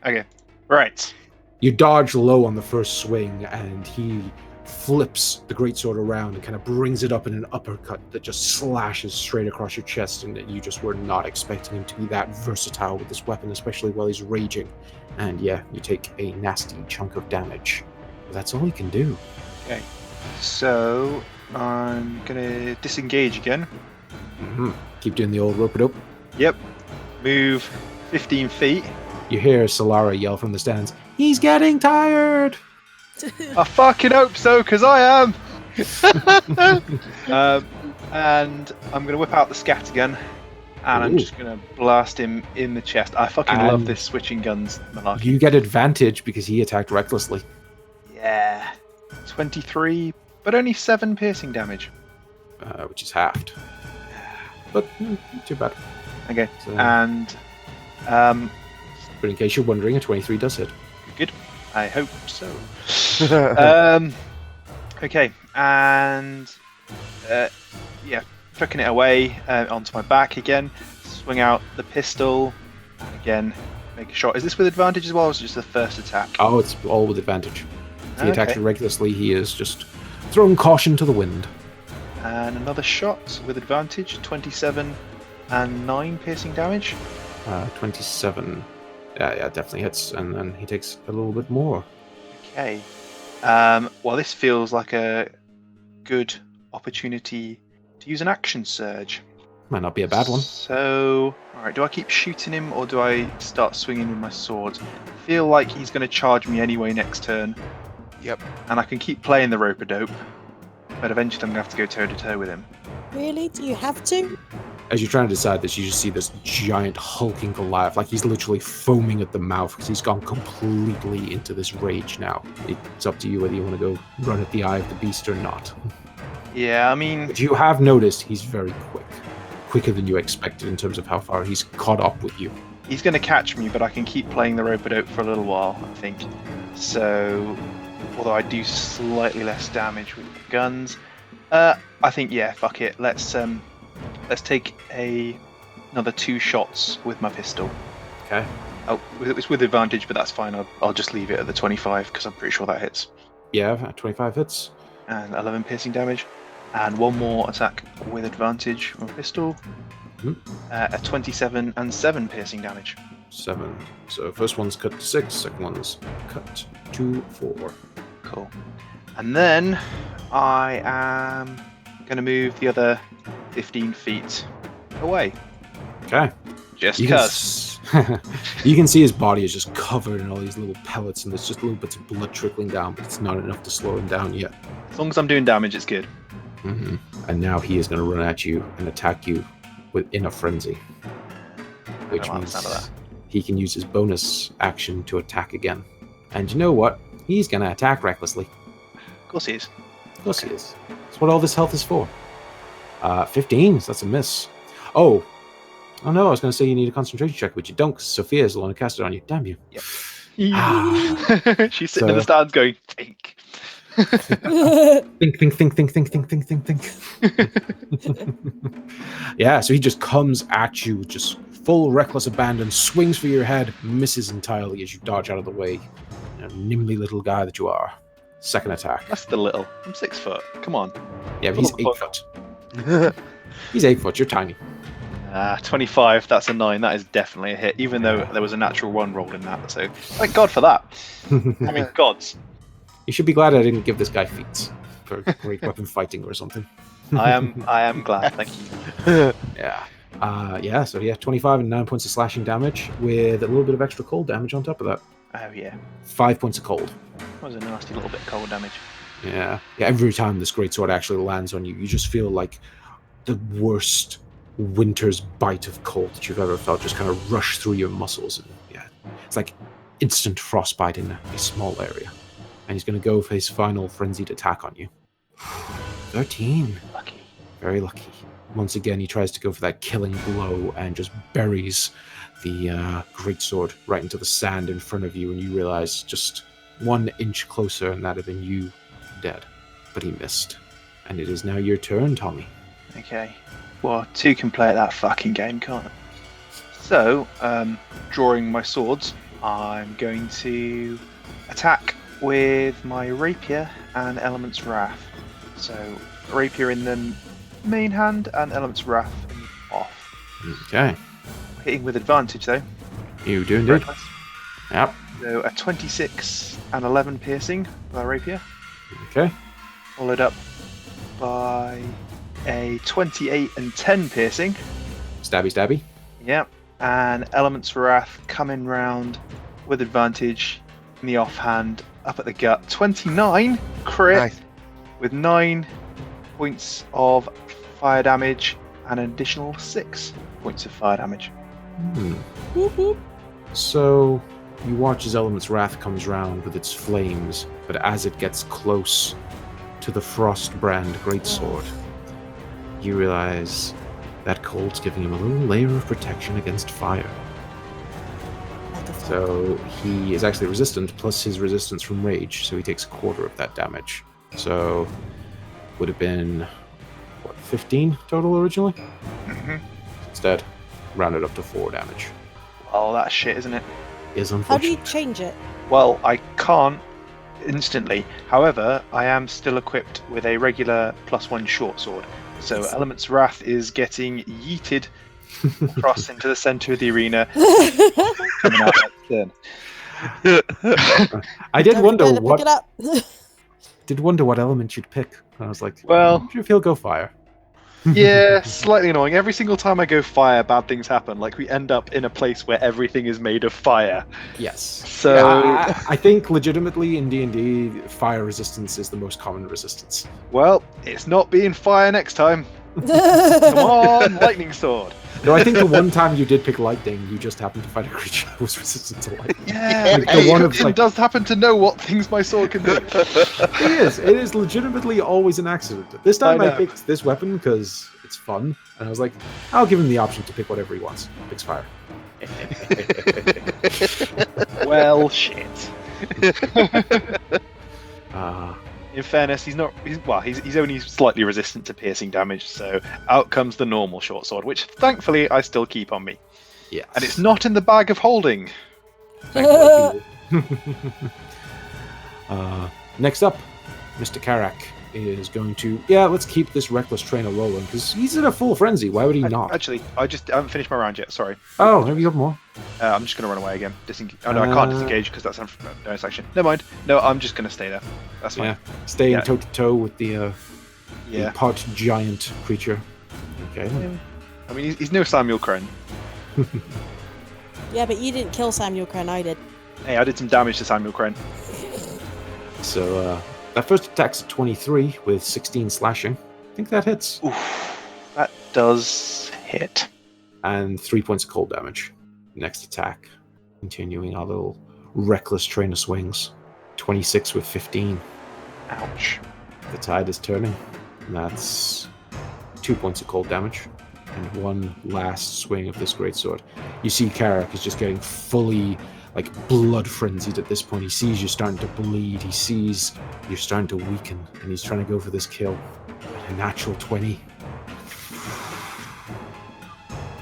Okay. Right. You dodge low on the first swing, and he flips the greatsword around and kind of brings it up in an uppercut that just slashes straight across your chest, and you just were not expecting him to be that versatile with this weapon, especially while he's raging. And yeah, you take a nasty chunk of damage. But that's all he can do. Okay. So I'm gonna disengage again. Keep doing the old rope-a-dope. Yep. move 15 feet. You hear Solara yell from the stands, "He's getting tired!" I fucking hope so, because I am. And I'm going to whip out the scattergun, and I'm Ooh. just going to blast him in the chest. I fucking love And this switching guns malarkey. You get advantage because he attacked recklessly. Yeah. 23, but only 7 piercing damage. Which is halved. But not too bad. Okay. So, And but in case you're wondering, a 23 does hit. good. I hope so. Okay, and yeah, chucking it away onto my back again. Swing out the pistol, and again make a shot. Is this with advantage as well, or is it just the first attack? Oh, it's all with advantage. If he attacks Okay. you recklessly, he is just throwing caution to the wind. And another shot with advantage, 27 and 9 piercing damage. 27. Yeah, definitely hits, and then he takes a little bit more. Okay. Well, this feels like a good opportunity to use an action surge. Might not be a bad one. So, alright, do I keep shooting him or do I start swinging with my sword? I feel like he's going to charge me anyway next turn. Yep. And I can keep playing the rope-a-dope, but eventually I'm going to have to go toe-to-toe with him. Really? Do you have to? As you're trying to decide this, you just see this giant hulking Goliath, like he's literally foaming at the mouth because he's gone completely into this rage now. It's up to you whether you want to go run at the eye of the beast or not. Yeah, I mean, But you have noticed he's very quick. Quicker than you expected in terms of how far he's caught up with you. he's going to catch me, but I can keep playing the rope-a-dope for a little while, I think. So, although I do slightly less damage with the guns, I think, yeah, fuck it. Let's take another 2 shots with my pistol. Okay. Oh, it's with advantage, but that's fine. I'll just leave it at the 25 because I'm pretty sure that hits. Yeah, 25 hits. And 11 piercing damage. And one more attack with advantage on pistol. A 27 and 7 piercing damage. 7. So first one's cut to 6, second one's cut to 4. Cool. And then I am going to move the other 15 feet away. Okay. Just You can, because. you can see his body is just covered in all these little pellets, and there's just little bits of blood trickling down, but it's not enough to slow him down yet. As long as I'm doing damage, it's good. And now he is going to run at you and attack you in a frenzy. Which like the sound of means that. he can use his bonus action to attack again. And you know what? He's going to attack recklessly. Of course he is. Of course he is. That's what all this health is for. 15, so that's a miss. Oh no, I was going to say you need a concentration check, but you don't, because Sophia is the one who cast it on you. Damn you. Yep. Ah. She's sitting in the stands going, think. Think. Yeah, so he just comes at you with just full reckless abandon, swings for your head, misses entirely as you dodge out of the way. You nimbly little guy that you are. Second attack. That's the little. I'm 6 foot. Come on. Yeah, but he's little 8 foot. He's 8 foot, you're tiny. 25, that's a 9. That is definitely a hit, even though there was a natural 1 rolled in that. So, thank God for that. I mean, gods. You should be glad I didn't give this guy feats for great weapon fighting or something. I am glad, thank you. Yeah. So 25 and 9 points of slashing damage with a little bit of extra cold damage on top of that. Oh, yeah. 5 points of cold. That was a nasty little bit of cold damage. Yeah. Every time this greatsword actually lands on you, you just feel like the worst winter's bite of cold that you've ever felt just kind of rush through your muscles. And yeah, it's like instant frostbite in a small area. And he's going to go for his final frenzied attack on you. 13. Lucky. Very lucky. Once again, he tries to go for that killing blow and just buries the greatsword right into the sand in front of you, and you realize just 1 inch closer and that'd have been you dead. But he missed. And it is now your turn, Tommy. Okay. Well, 2 can play at that fucking game, can't I? So, drawing my swords, I'm going to attack with my rapier and Element's Wrath. So, rapier in the main hand and Element's Wrath in the off. Okay. Hitting with advantage though. You do indeed. Yep. So a 26 and 11 piercing with our rapier, Okay. followed up by a 28 and 10 piercing. Stabby. Yeah. and Element's Wrath coming round with advantage in the offhand, up at the gut. 29 crit Nice. with 9 points of fire damage and an additional 6 points of fire damage. Whoop, whoop. So you watch as Element's Wrath comes round with its flames, but as it gets close to the Frostbrand greatsword, you realize that cold's giving him a little layer of protection against fire. What the fuck? So he is actually resistant, plus his resistance from rage, so he takes a quarter of that damage. So would have been, 15 total originally? Mhm. Instead, rounded up to 4 damage. Oh, that's shit, isn't it? Is How do unfortunate. you change it? Well, I can't instantly. However, I am still equipped with a regular +1 short sword. So Yes. Element's Wrath is getting yeeted across into the center of the arena, coming out next turn. I did Don't wonder forget to what pick it up. did wonder what element you'd pick. I was like, Well, I wonder if he'll go fire. yeah, slightly annoying. Every single time I go fire, bad things happen. Like we end up in a place where everything is made of fire. Yes. So I think legitimately in D&D, fire resistance is the most common resistance. well, it's not being fire next time. Come on, lightning sword. No, I think the one time you did pick lightning, you just happened to find a creature that was resistant to lightning. Yeah, Like the one of, it like- does happen to know what things my sword can do. It is legitimately always an accident. This time I I know. picked this weapon because it's fun, and I was like, I'll give him the option to pick whatever he wants. Picks fire. Well, shit. In fairness, he's only slightly resistant to piercing damage, so out comes the normal short sword, which thankfully I still keep on me. Yes. And it's not in the bag of holding. Next up, Mr. Karak is going to... Yeah, let's keep this reckless trainer rolling, because he's in a full frenzy. Why would he not? Actually, I haven't finished my round yet, sorry. Oh, have you got more? I'm just going to run away again. Oh no, I can't disengage because that's a bonus action. Never mind. No, I'm just going to stay there. That's fine. Yeah, staying Yeah. toe-to-toe with the Yeah. pot giant creature. Okay. I mean, he's no Samuel Crane. Yeah, but you didn't kill Samuel Cran, I did. Hey, I did some damage to Samuel Crane. So, that first attack's at 23 with 16 slashing. I think that hits. Oof, that does hit. And 3 points of cold damage. Next attack, continuing our little reckless trainer swings. 26 with 15. Ouch. The tide is turning. And that's 2 points of cold damage. And one last swing of this greatsword. You see Karak is just getting fully, blood frenzied at this point. He sees you starting to bleed. He sees you're starting to weaken. And he's trying to go for this kill. A natural 20.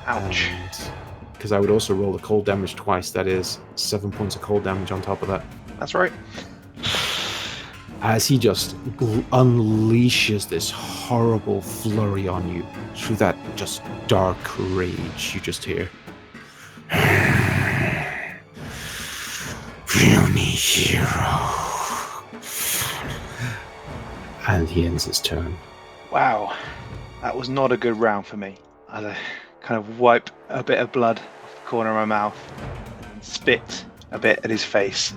Ouch. And because I would also roll the cold damage twice, that is 7 points of cold damage on top of that. That's right. As he just unleashes this horrible flurry on you through that just dark rage you just hear. Puny hero. And he ends his turn. Wow. That was not a good round for me. I kind of wipe a bit of blood off the corner of my mouth and spit a bit at his face.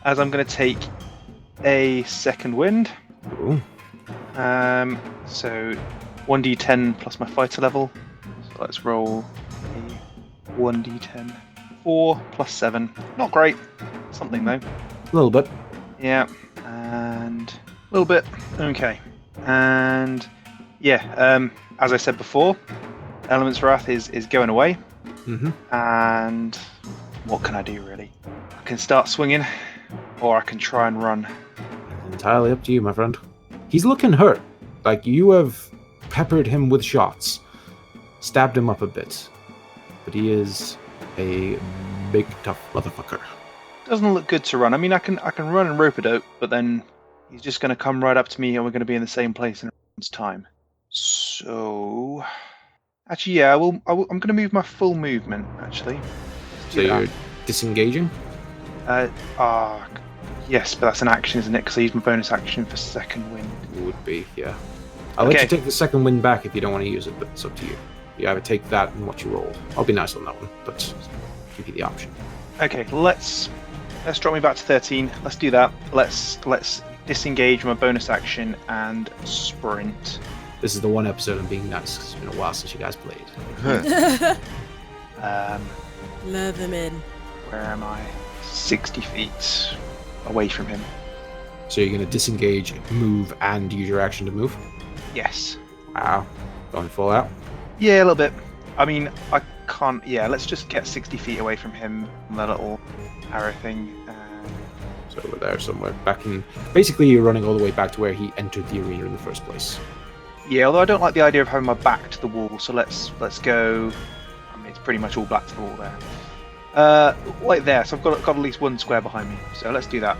As I'm going to take a second wind. Ooh. So 1d10 plus my fighter level. So let's roll a 1d10. 4 plus 7. Not great. Something though. A little bit. Yeah. And a little bit. Okay. And yeah, as I said before, Element's Wrath is going away. Mm-hmm. And what can I do really? I can start swinging, or I can try and run. Entirely up to you, my friend. He's looking hurt. Like, you have peppered him with shots. Stabbed him up a bit. But he is a big, tough motherfucker. Doesn't look good to run. I mean, I can run and rope-a-dope, but then he's just going to come right up to me, and we're going to be in the same place in a round's time. So, actually, yeah, I'm going to move my full movement. Actually, Let's So do that. you're disengaging? Yes, but that's an action, isn't it? Because I used my bonus action for second wind. Would be, yeah. I'll let Okay. you take the second wind back if you don't want to use it, but it's up to you. You either take that and what you roll. I'll be nice on that one, but give you the option. Okay, let's drop me back to 13. Let's do that. Let's disengage my bonus action and sprint. This is the one episode I'm being nice. It's been a while since you guys played. Lure them in. Where am I? 60 feet away from him. So you're going to disengage, move, and use your action to move? Yes. Wow. Going full out? Yeah, a little bit. I mean, I can't... Yeah, let's just get 60 feet away from him on the little arrow thing. So over there somewhere. Back in... Basically, you're running all the way back to where he entered the arena in the first place. Yeah, although I don't like the idea of having my back to the wall, so let's go... I mean, it's pretty much all black to the wall there. Like there, so I've got at least one square behind me. So let's do that.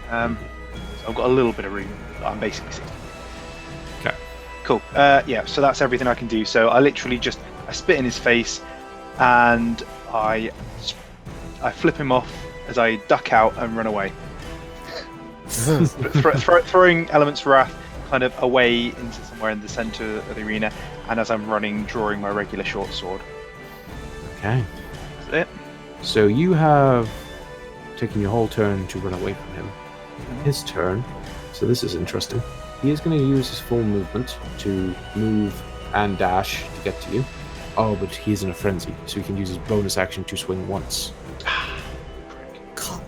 So I've got a little bit of room. I'm basically 60. Okay. Cool. Yeah, so that's everything I can do. So I literally just... I spit in his face, and I flip him off as I duck out and run away. Throwing Element's Wrath kind of away into somewhere in the center of the arena, and as I'm running, drawing my regular short sword. Okay. That's it. So you have taken your whole turn to run away from him. His turn. So this is interesting. He is going to use his full movement to move and dash to get to you. Oh, but he's in a frenzy, so he can use his bonus action to swing once. Cock.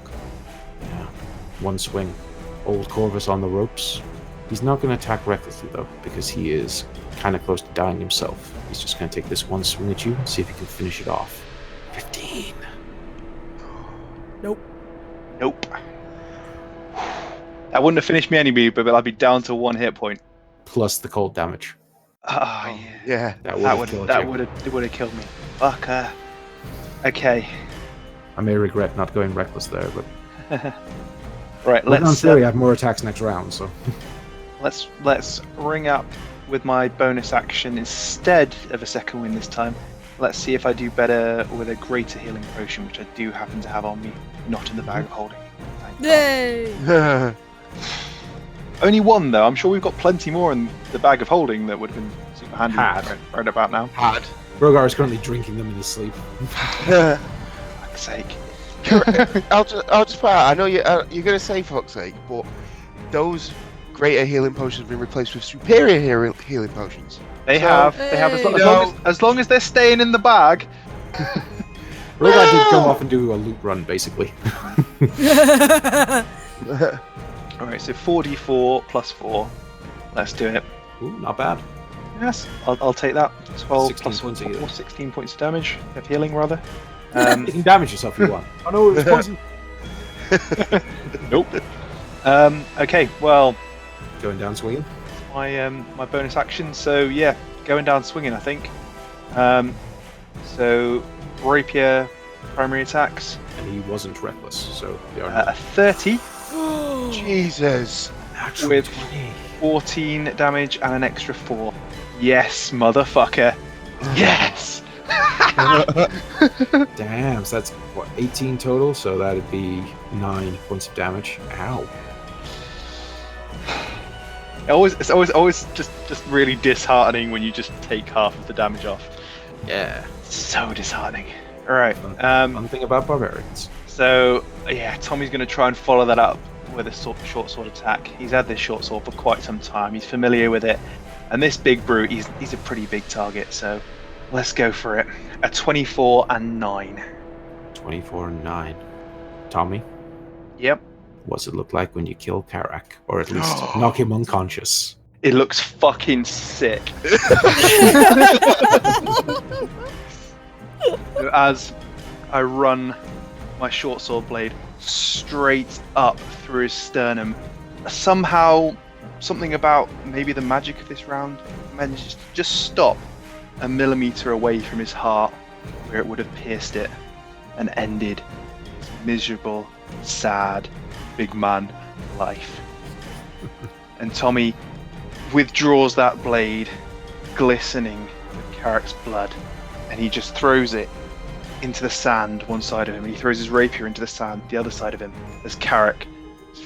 Yeah. One swing. Old Corvus on the ropes. He's not going to attack recklessly, though, because he is kind of close to dying himself. He's just going to take this one swing at you and see if he can finish it off. 15. Nope. That wouldn't have finished me anyway, but I'd be down to 1 hit point. Plus the cold damage. Oh, Yeah. That would would have killed me. Fuck. Okay. I may regret not going reckless there, but Right. in Let's theory, I have more attacks next round, so let's ring up with my bonus action instead of a second wind this time. Let's see if I do better with a greater healing potion, which I do happen to have on me, not in the bag of holding. Thank God. Yay! Only one though. I'm sure we've got plenty more in the bag of holding that would have been super handy right about now. Hard. Rogar is currently drinking them in his sleep. For fuck's sake. I'll just put out, I know you're going to say fuck's sake, but those greater healing potions have been replaced with superior healing potions. They So, have as long as they're staying in the bag. Rogar did go off and do a loop run, basically. Alright, so 4d4 plus 4. Let's do it. Ooh, not bad. Yes, I'll take that. 12 16 plus points of 4, healing. 16 points of damage. Of healing, rather. You can damage yourself if you want. Oh no, it's poison. Nope. Okay, well, Going down swinging. my bonus action. So yeah, going down swinging, I think. So rapier, primary attacks. And he wasn't reckless, so they are A 30 Jesus. natural with 20. 14 damage and an extra 4. Yes, motherfucker. Yes. Damn, so that's what, 18 total, so that'd be 9 points of damage. Ow. It's always just really disheartening when you just take half of the damage off. Yeah. So disheartening. All right. One thing about barbarians. So yeah, Tommy's going to try and follow that up with a short sword attack. He's had this short sword for quite some time. He's familiar with it, and this big brute, he's a pretty big target. So let's go for it. A 24 and 9. 24 and 9. Tommy, Yep. what's it look like when you kill Karak? Or at least knock him unconscious? It looks fucking sick. As I run my short sword blade straight up through his sternum, somehow something about maybe the magic of this round manages to just stop a millimeter away from his heart, where it would have pierced it and ended his miserable, sad, big man life. And Tommy withdraws that blade, glistening with Karak's blood, and he just throws it into the sand one side of him, and he throws his rapier into the sand the other side of him, as Karak's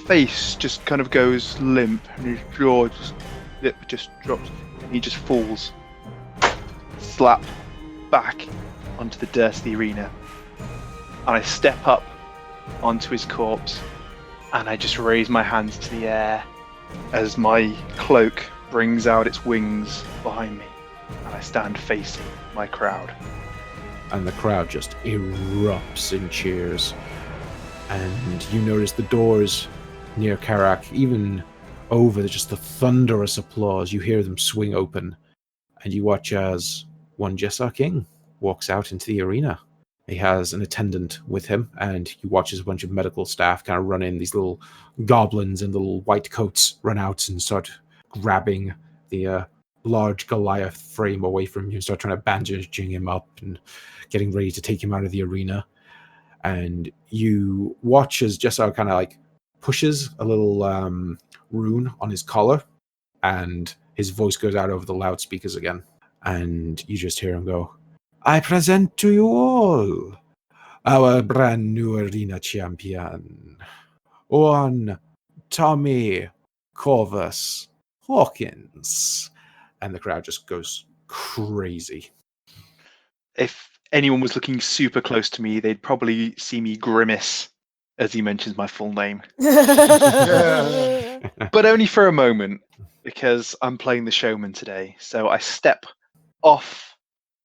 face just kind of goes limp, and his jaw lip just drops, and he just falls. Slap back onto the dirt of the arena. And I step up onto his corpse, and I just raise my hands to the air as my cloak brings out its wings behind me, and I stand facing my crowd. And the crowd just erupts in cheers. And you notice the doors near Karak, even over just the thunderous applause, you hear them swing open, and you watch as one Jessar King walks out into the arena. He has an attendant with him, and you watch as a bunch of medical staff kind of run in. These little goblins in little white coats run out and start grabbing the large Goliath frame away from you and start trying to bandaging him up and getting ready to take him out of the arena. And you watch as Jessar kind of like pushes a little rune on his collar, and his voice goes out over the loudspeakers again. And you just hear him go, "I present to you all our brand new arena champion, one Tommy Corvus Hawkins." And the crowd just goes crazy. If anyone was looking super close to me, they'd probably see me grimace as he mentions my full name. But only for a moment, because I'm playing the showman today. So I step off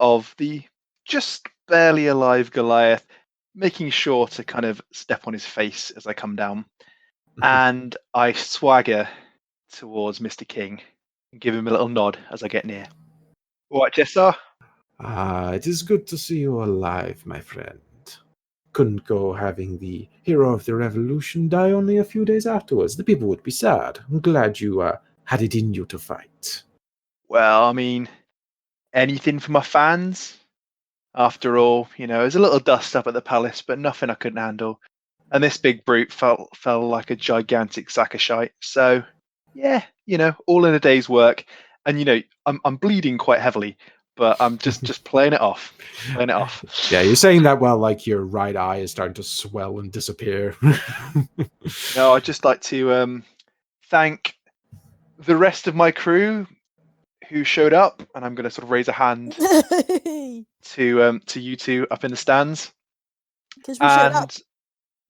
of the just barely alive Goliath, making sure to kind of step on his face as I come down. And I swagger towards Mr. King and give him a little nod as I get near. All right, Jessar? It is good to see you alive, my friend. Couldn't go having the hero of the revolution die only a few days afterwards. The people would be sad. I'm glad you had it in you to fight. Well, I mean, anything for my fans. After all, there's a little dust up at the palace, but nothing I couldn't handle. And this big brute fell like a gigantic sack of shite. So, yeah, all in a day's work. And I'm bleeding quite heavily, but I'm just playing it off. Yeah, you're saying that while like your right eye is starting to swell and disappear. No, I'd just like to thank the rest of my crew who showed up, and I'm going to sort of raise a hand to you two up in the stands, and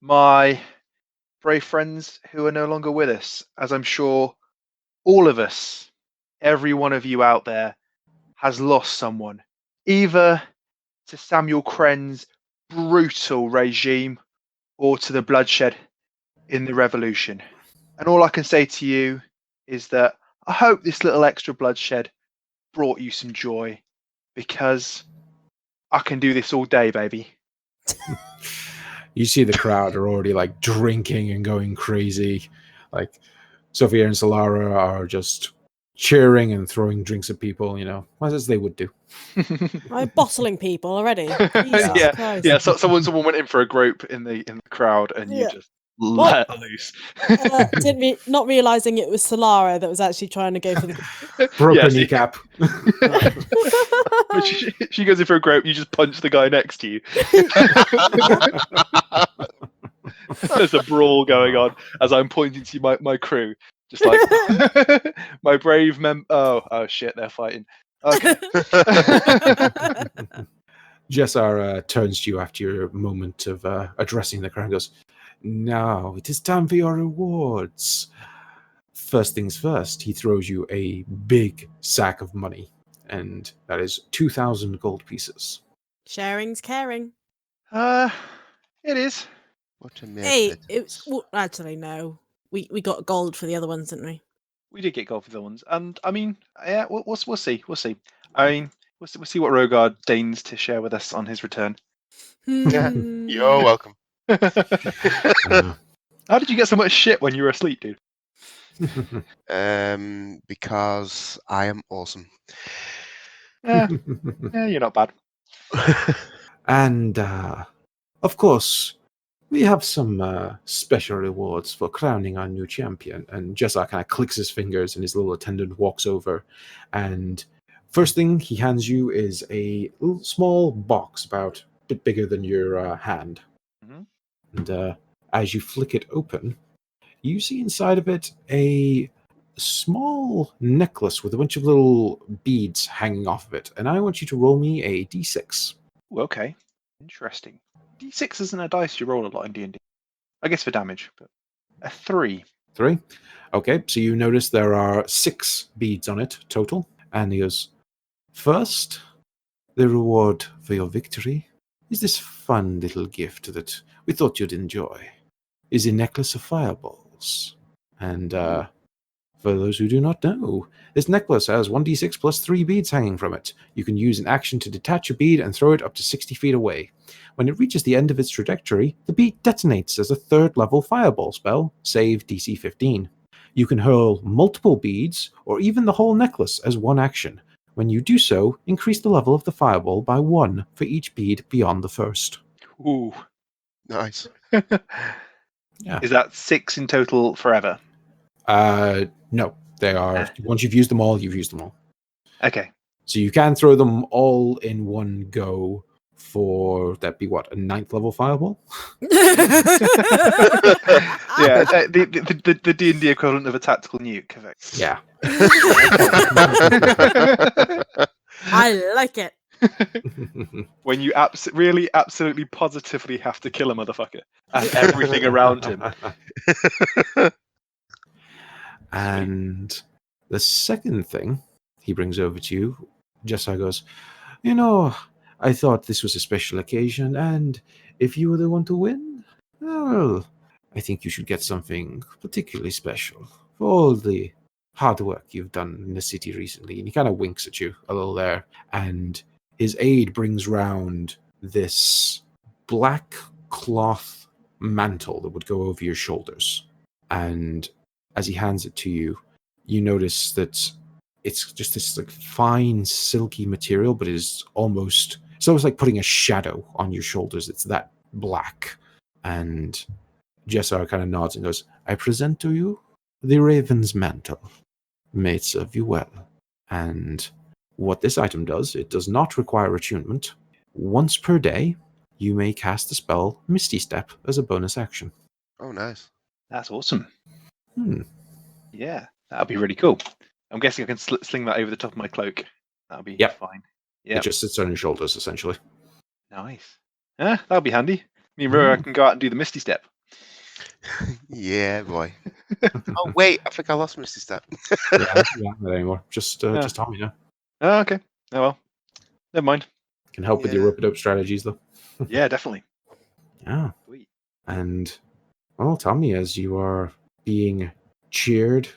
my brave friends who are no longer with us, as I'm sure all of us, every one of you out there, has lost someone, either to Samuel Kren's brutal regime or to the bloodshed in the revolution. And all I can say to you is that I hope this little extra bloodshed brought you some joy, because I can do this all day, baby. You see the crowd are already like drinking and going crazy. Like Sophia and Solara are just cheering and throwing drinks at people, as they would do. I'm bottling people already. Yeah. So someone went in for a grope in the crowd, and you just let loose. Not realizing it was Solara that was actually trying to go for the broke her kneecap. She goes in for a grope. You just punch the guy next to you. There's a brawl going on as I'm pointing to my crew, just like my brave men. Oh shit, they're fighting. Okay. Jessar turns to you after your moment of addressing the crowd and goes, "Now it is time for your rewards." First things first, he throws you a big sack of money, and that is 2,000 gold pieces. Sharing's caring. It is. What a hey, actually no. We got gold for the other ones, didn't we? We did get gold for the other ones, and I mean, yeah, we'll see. We'll see. I mean, we'll see what Rogard deigns to share with us on his return. Yeah, you're welcome. How did you get so much shit when you were asleep, dude? Because I am awesome. Yeah, you're not bad. And of course, we have some special rewards for crowning our new champion. And Jessar kind of clicks his fingers, and his little attendant walks over. And first thing he hands you is a little small box, about a bit bigger than your hand. Mm-hmm. And as you flick it open, you see inside of it a small necklace with a bunch of little beads hanging off of it, and I want you to roll me a d6. Ooh, okay. Interesting. D6 isn't a dice you roll a lot in D&D. I guess for damage, but a 3. 3. Okay, so you notice there are 6 beads on it total, and he goes, first, the reward for your victory is this fun little gift that we thought you'd enjoy. Is a necklace of fireballs. And for those who do not know, this necklace has 1d6 plus 3 beads hanging from it. You can use an action to detach a bead and throw it up to 60 feet away. When it reaches the end of its trajectory, the bead detonates as a 3rd level fireball spell, save DC 15. You can hurl multiple beads, or even the whole necklace as one action. When you do so, increase the level of the fireball by 1 for each bead beyond the first. Ooh. Nice. Yeah. Is that 6 in total forever? No, they are. Once you've used them all, you've used them all. Okay. So you can throw them all in one go for, that'd be what, a 9th level fireball? Yeah, the D&D equivalent of a tactical nuke. Correct. Yeah. I like it. When you really, absolutely, positively have to kill a motherfucker and everything around him. And the second thing he brings over to you, Jessar goes, you know, I thought this was a special occasion, and if you were the one to win, well, I think you should get something particularly special for all the hard work you've done in the city recently. And he kind of winks at you a little there, and his aide brings round this black cloth mantle that would go over your shoulders. And as he hands it to you, you notice that it's just this like fine, silky material, but it is almost, it's almost like putting a shadow on your shoulders. It's that black. And Jessar kind of nods and goes, I present to you the Raven's Mantle. May it serve you well. And what this item does, it does not require attunement. Once per day, you may cast the spell Misty Step as a bonus action. Oh, nice. That's awesome. Hmm. Yeah, that'll be really cool. I'm guessing I can sling that over the top of my cloak. That'll be fine. Yeah, It just sits on your shoulders, essentially. nice. That'll be handy. Me and Rora can go out and do the Misty Step. Yeah, boy. Oh, wait, I think I lost Misty Step. Yeah, not anymore. Just Tommy now. Oh, okay. Oh, well. Never mind. Can help with your rope-a-dope strategies, though. Yeah, definitely. Yeah. Sweet. And, well, Tommy, as you are being cheered,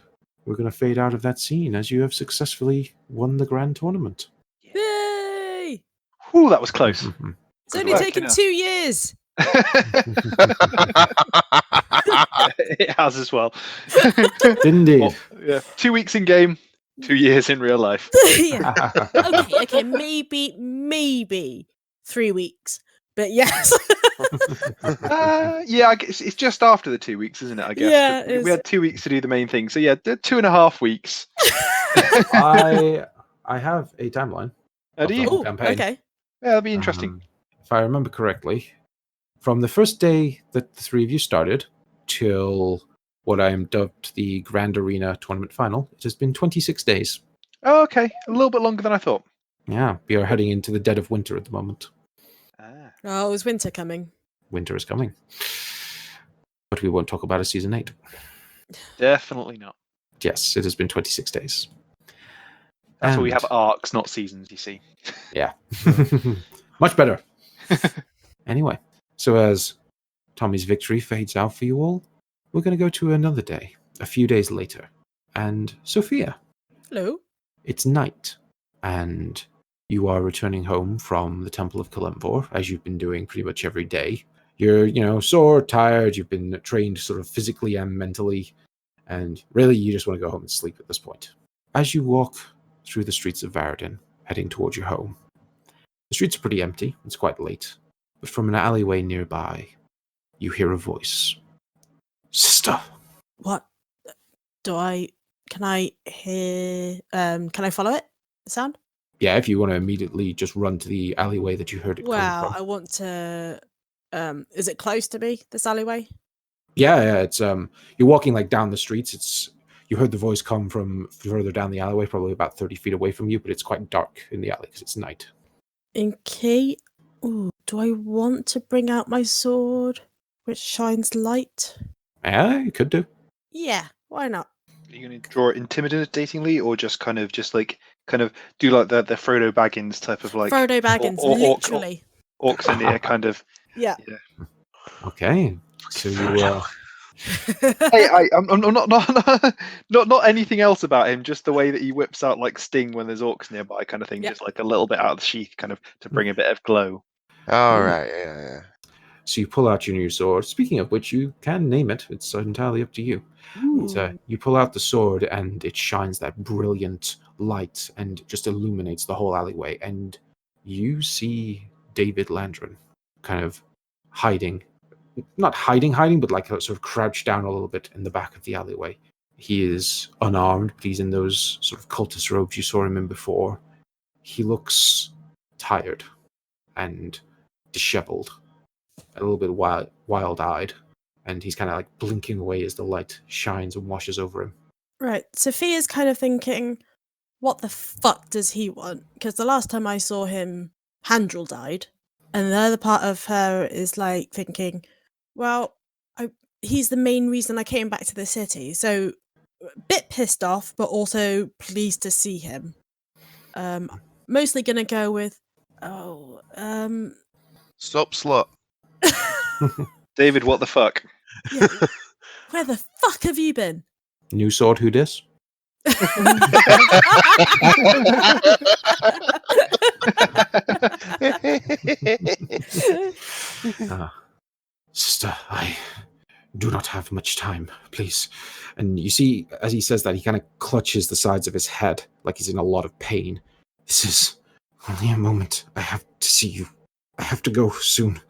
we're going to fade out of that scene as you have successfully won the grand tournament. Yay! Whew, that was close. Mhm. It's only taken 2 years. It has as well. Indeed. Well, yeah, 2 weeks in game, 2 years in real life. Yeah. Okay, maybe 3 weeks. But yes. Yeah, I guess it's just after the 2 weeks, isn't it? I guess. Yeah, We had 2 weeks to do the main thing. So yeah, 2.5 weeks. I have a timeline. Do you? whole Ooh, campaign. okay. Yeah, that'll be interesting. If I remember correctly, from the first day that the 3 of you started till what I am dubbed the Grand Arena Tournament Final, it has been 26 days. Oh, okay. A little bit longer than I thought. Yeah, we are heading into the dead of winter at the moment. Oh, is winter coming? Winter is coming. But we won't talk about a Season 8. Definitely not. Yes, it has been 26 days. That's why we have arcs, not seasons, you see. Yeah. Much better. Anyway, so as Tommy's victory fades out for you all, we're going to go to another day, a few days later. And Sophia. Hello. It's night, and you are returning home from the Temple of Kalimvor, as you've been doing pretty much every day. You're, sore, tired, you've been trained sort of physically and mentally, and really you just want to go home and sleep at this point. As you walk through the streets of Varadin, heading towards your home, the streets are pretty empty, it's quite late, but from an alleyway nearby, you hear a voice. Sister! What? Can I hear, can I follow it? The sound? Yeah, if you want to immediately just run to the alleyway that you heard it coming Well, from. I want to, is it close to me, this alleyway? Yeah, it's you're walking like down the streets. You heard the voice come from further down the alleyway, probably about 30 feet away from you, but it's quite dark in the alley because it's night. Okay. Ooh, do I want to bring out my sword, which shines light? Yeah, you could do. Yeah, why not? Are you going to draw it intimidatingly, or just kind of do like the Frodo Baggins type of like Frodo Baggins, literally. orcs in the kind of? Yeah. Okay, so you. Hey, I'm not anything else about him. Just the way that he whips out like sting when there's orcs nearby, kind of thing. Yeah. Just like a little bit out of the sheath, kind of to bring a bit of glow. All right, yeah. So you pull out your new sword. Speaking of which, you can name it. It's entirely up to you. You pull out the sword, and it shines that brilliant light and just illuminates the whole alleyway. And you see David Landron kind of hiding. Not hiding, but like sort of crouched down a little bit in the back of the alleyway. He is unarmed, but he's in those sort of cultist robes you saw him in before. He looks tired and disheveled, a little bit wild-eyed, and he's kind of like blinking away as the light shines and washes over him. Right, Sophia's kind of thinking, what the fuck does he want? Because the last time I saw him, Handrel died. And the other part of her is like thinking, well, he's the main reason I came back to the city. So, a bit pissed off, but also pleased to see him. Mostly gonna go with, Stop slut. David, what the fuck? yeah, where the fuck have you been? New sword, who dis? Sister, I do not have much time, please. And you see, as he says that, he kind of clutches the sides of his head like he's in a lot of pain. This is only a moment. I have to see you. I have to go soon.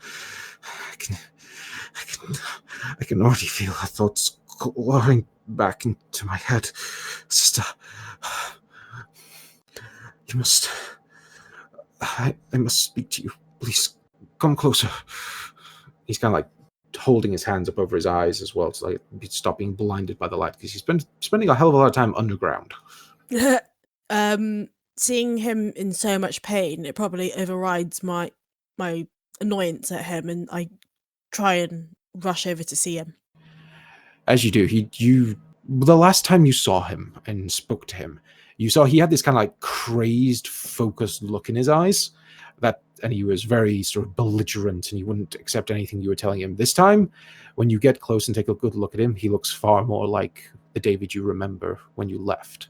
I can already feel her thoughts clawing back into my head. Sister, you must... I must speak to you. Please, come closer. He's kind of like holding his hands up over his eyes as well to like stop being blinded by the light, because he's been spending a hell of a lot of time underground. Seeing him in so much pain, it probably overrides my annoyance at him, and I try and rush over to see him. As you do, the last time you saw him and spoke to him, you saw he had this kind of like crazed, focused look in his eyes, and he was very sort of belligerent, and he wouldn't accept anything you were telling him. This time, when you get close and take a good look at him, he looks far more like the David you remember when you left.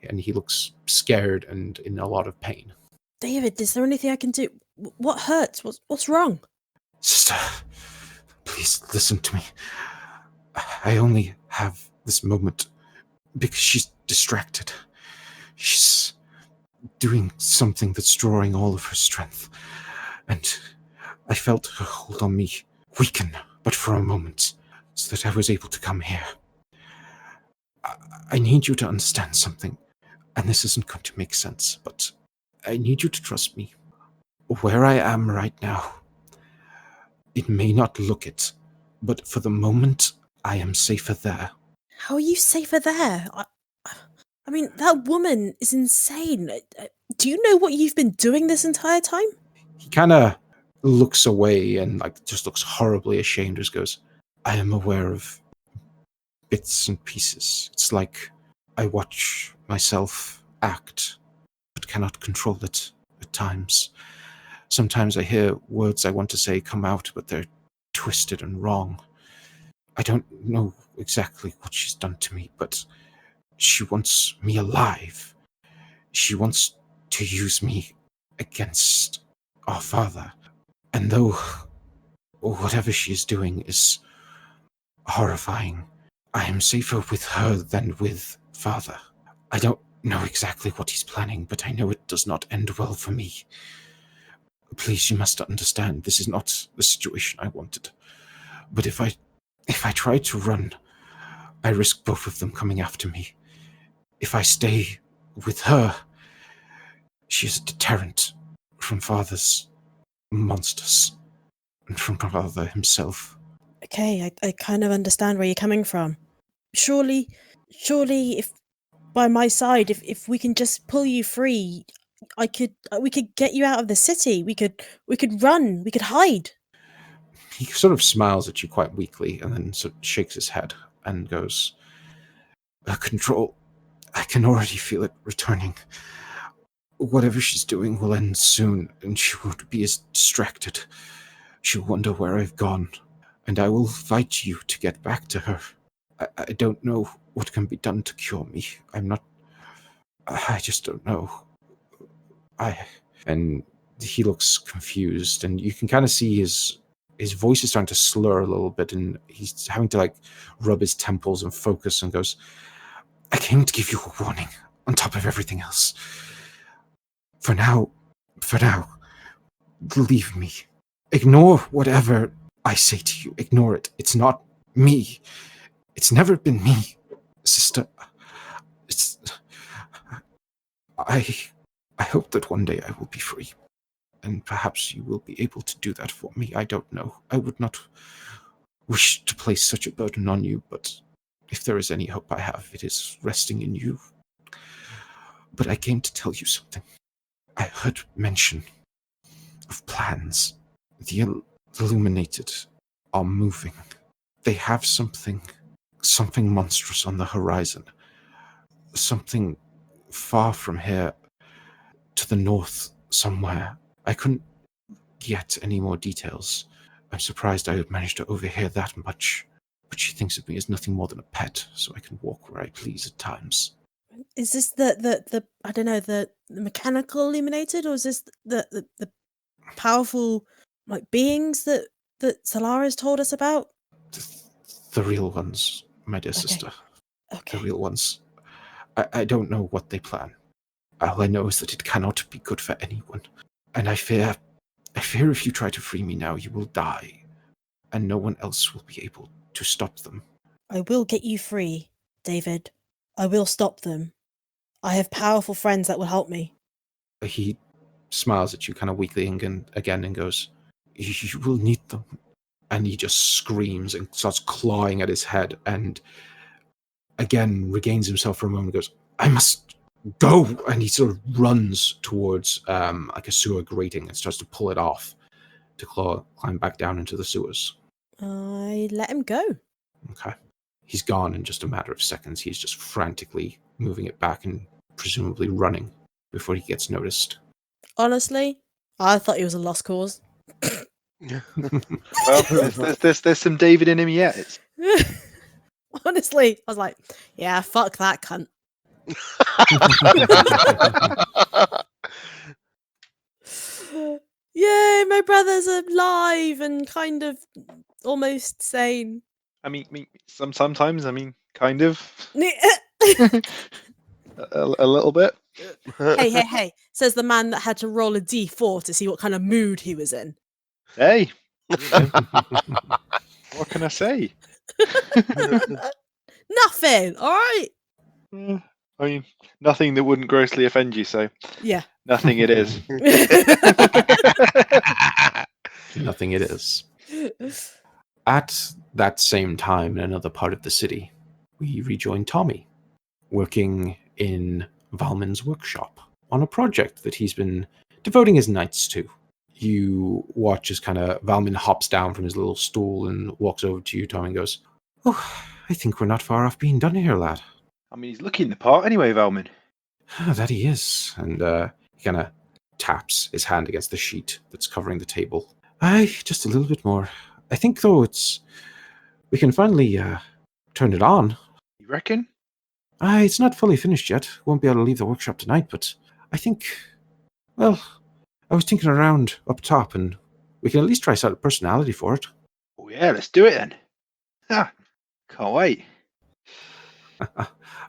And he looks scared and in a lot of pain. David, is there anything I can do? What hurts? What's wrong? Sister, please listen to me. I only have this moment because she's distracted. She's doing something that's drawing all of her strength. And I felt her hold on me weaken, but for a moment, so that I was able to come here. I need you to understand something, and this isn't going to make sense, but I need you to trust me. Where I am right now, it may not look it, but for the moment, I am safer there. How are you safer there? I mean, that woman is insane. Do you know what you've been doing this entire time? He kind of looks away and like just looks horribly ashamed. Just goes, I am aware of bits and pieces. It's like I watch myself act, but cannot control it at times. Sometimes I hear words I want to say come out, but they're twisted and wrong. I don't know exactly what she's done to me, but she wants me alive. She wants to use me against our father. And though whatever she is doing is horrifying, I am safer with her than with father. I don't know exactly what he's planning, but I know it does not end well for me. Please, you must understand, this is not the situation I wanted. But if I try to run, I risk both of them coming after me. If I stay with her, she is a deterrent from father's monsters and from father himself. Okay, I kind of understand where you're coming from. Surely surely, if by my side, if we can just pull you free, we could get you out of the city. We could run. We could hide. He sort of smiles at you quite weakly and then sort of shakes his head and goes, Control, I can already feel it returning. Whatever she's doing will end soon, and she won't be as distracted. She'll wonder where I've gone, and I will fight you to get back to her. I don't know what can be done to cure me. I just don't know. And he looks confused, and you can kind of see his voice is starting to slur a little bit, and he's having to like rub his temples and focus, and goes, I came to give you a warning on top of everything else. For now, leave me. Ignore whatever I say to you. Ignore it. It's not me. It's never been me, sister. I hope that one day I will be free, and perhaps you will be able to do that for me. I don't know. I would not wish to place such a burden on you, but if there is any hope I have, it is resting in you. But I came to tell you something. I heard mention of plans. The Illuminated are moving. They have something monstrous on the horizon. Something far from here, to the north somewhere. I couldn't get any more details. I'm surprised I managed to overhear that much. But she thinks of me as nothing more than a pet, so I can walk where I please at times. Is this the I don't know, the mechanical illuminated, or is this the powerful like beings that Solara's told us about? The real ones, my dear sister. Okay. The real ones. I don't know what they plan. All I know is that it cannot be good for anyone. And I fear if you try to free me now, you will die. And no one else will be able to stop them. I will get you free, David. I will stop them. I have powerful friends that will help me. He smiles at you kind of weakly again and goes, You will need them. And he just screams and starts clawing at his head and again regains himself for a moment and goes, I must go. And he sort of runs towards like a sewer grating and starts to pull it off to climb back down into the sewers. I let him go. Okay. He's gone in just a matter of seconds. He's just frantically moving it back and presumably running before he gets noticed. Honestly, I thought he was a lost cause. Well, there's some David in him yet. Honestly, I was like, yeah, fuck that cunt. Yay, my brother's alive and kind of almost sane. I mean, sometimes, kind of. a little bit. Hey, says the man that had to roll a d4 to see what kind of mood he was in. Hey, what can I say? Nothing, all right? I mean, nothing that wouldn't grossly offend you, so Yeah. nothing it is. Nothing it is. At that same time, in another part of the city, we rejoin Tommy, working in Valman's workshop on a project that he's been devoting his nights to. You watch as kind of Valman hops down from his little stool and walks over to you, Tommy, and goes, Oh, I think we're not far off being done here, lad. I mean, he's looking the part anyway, Valman. That he is. And he kind of taps his hand against the sheet that's covering the table. Aye, just a little bit more. I think, though, we can finally turn it on. You reckon? Aye, it's not fully finished yet. Won't be able to leave the workshop tonight, but I think, well, I was thinking around up top, and we can at least try out a personality for it. Oh yeah, let's do it then. Can't wait.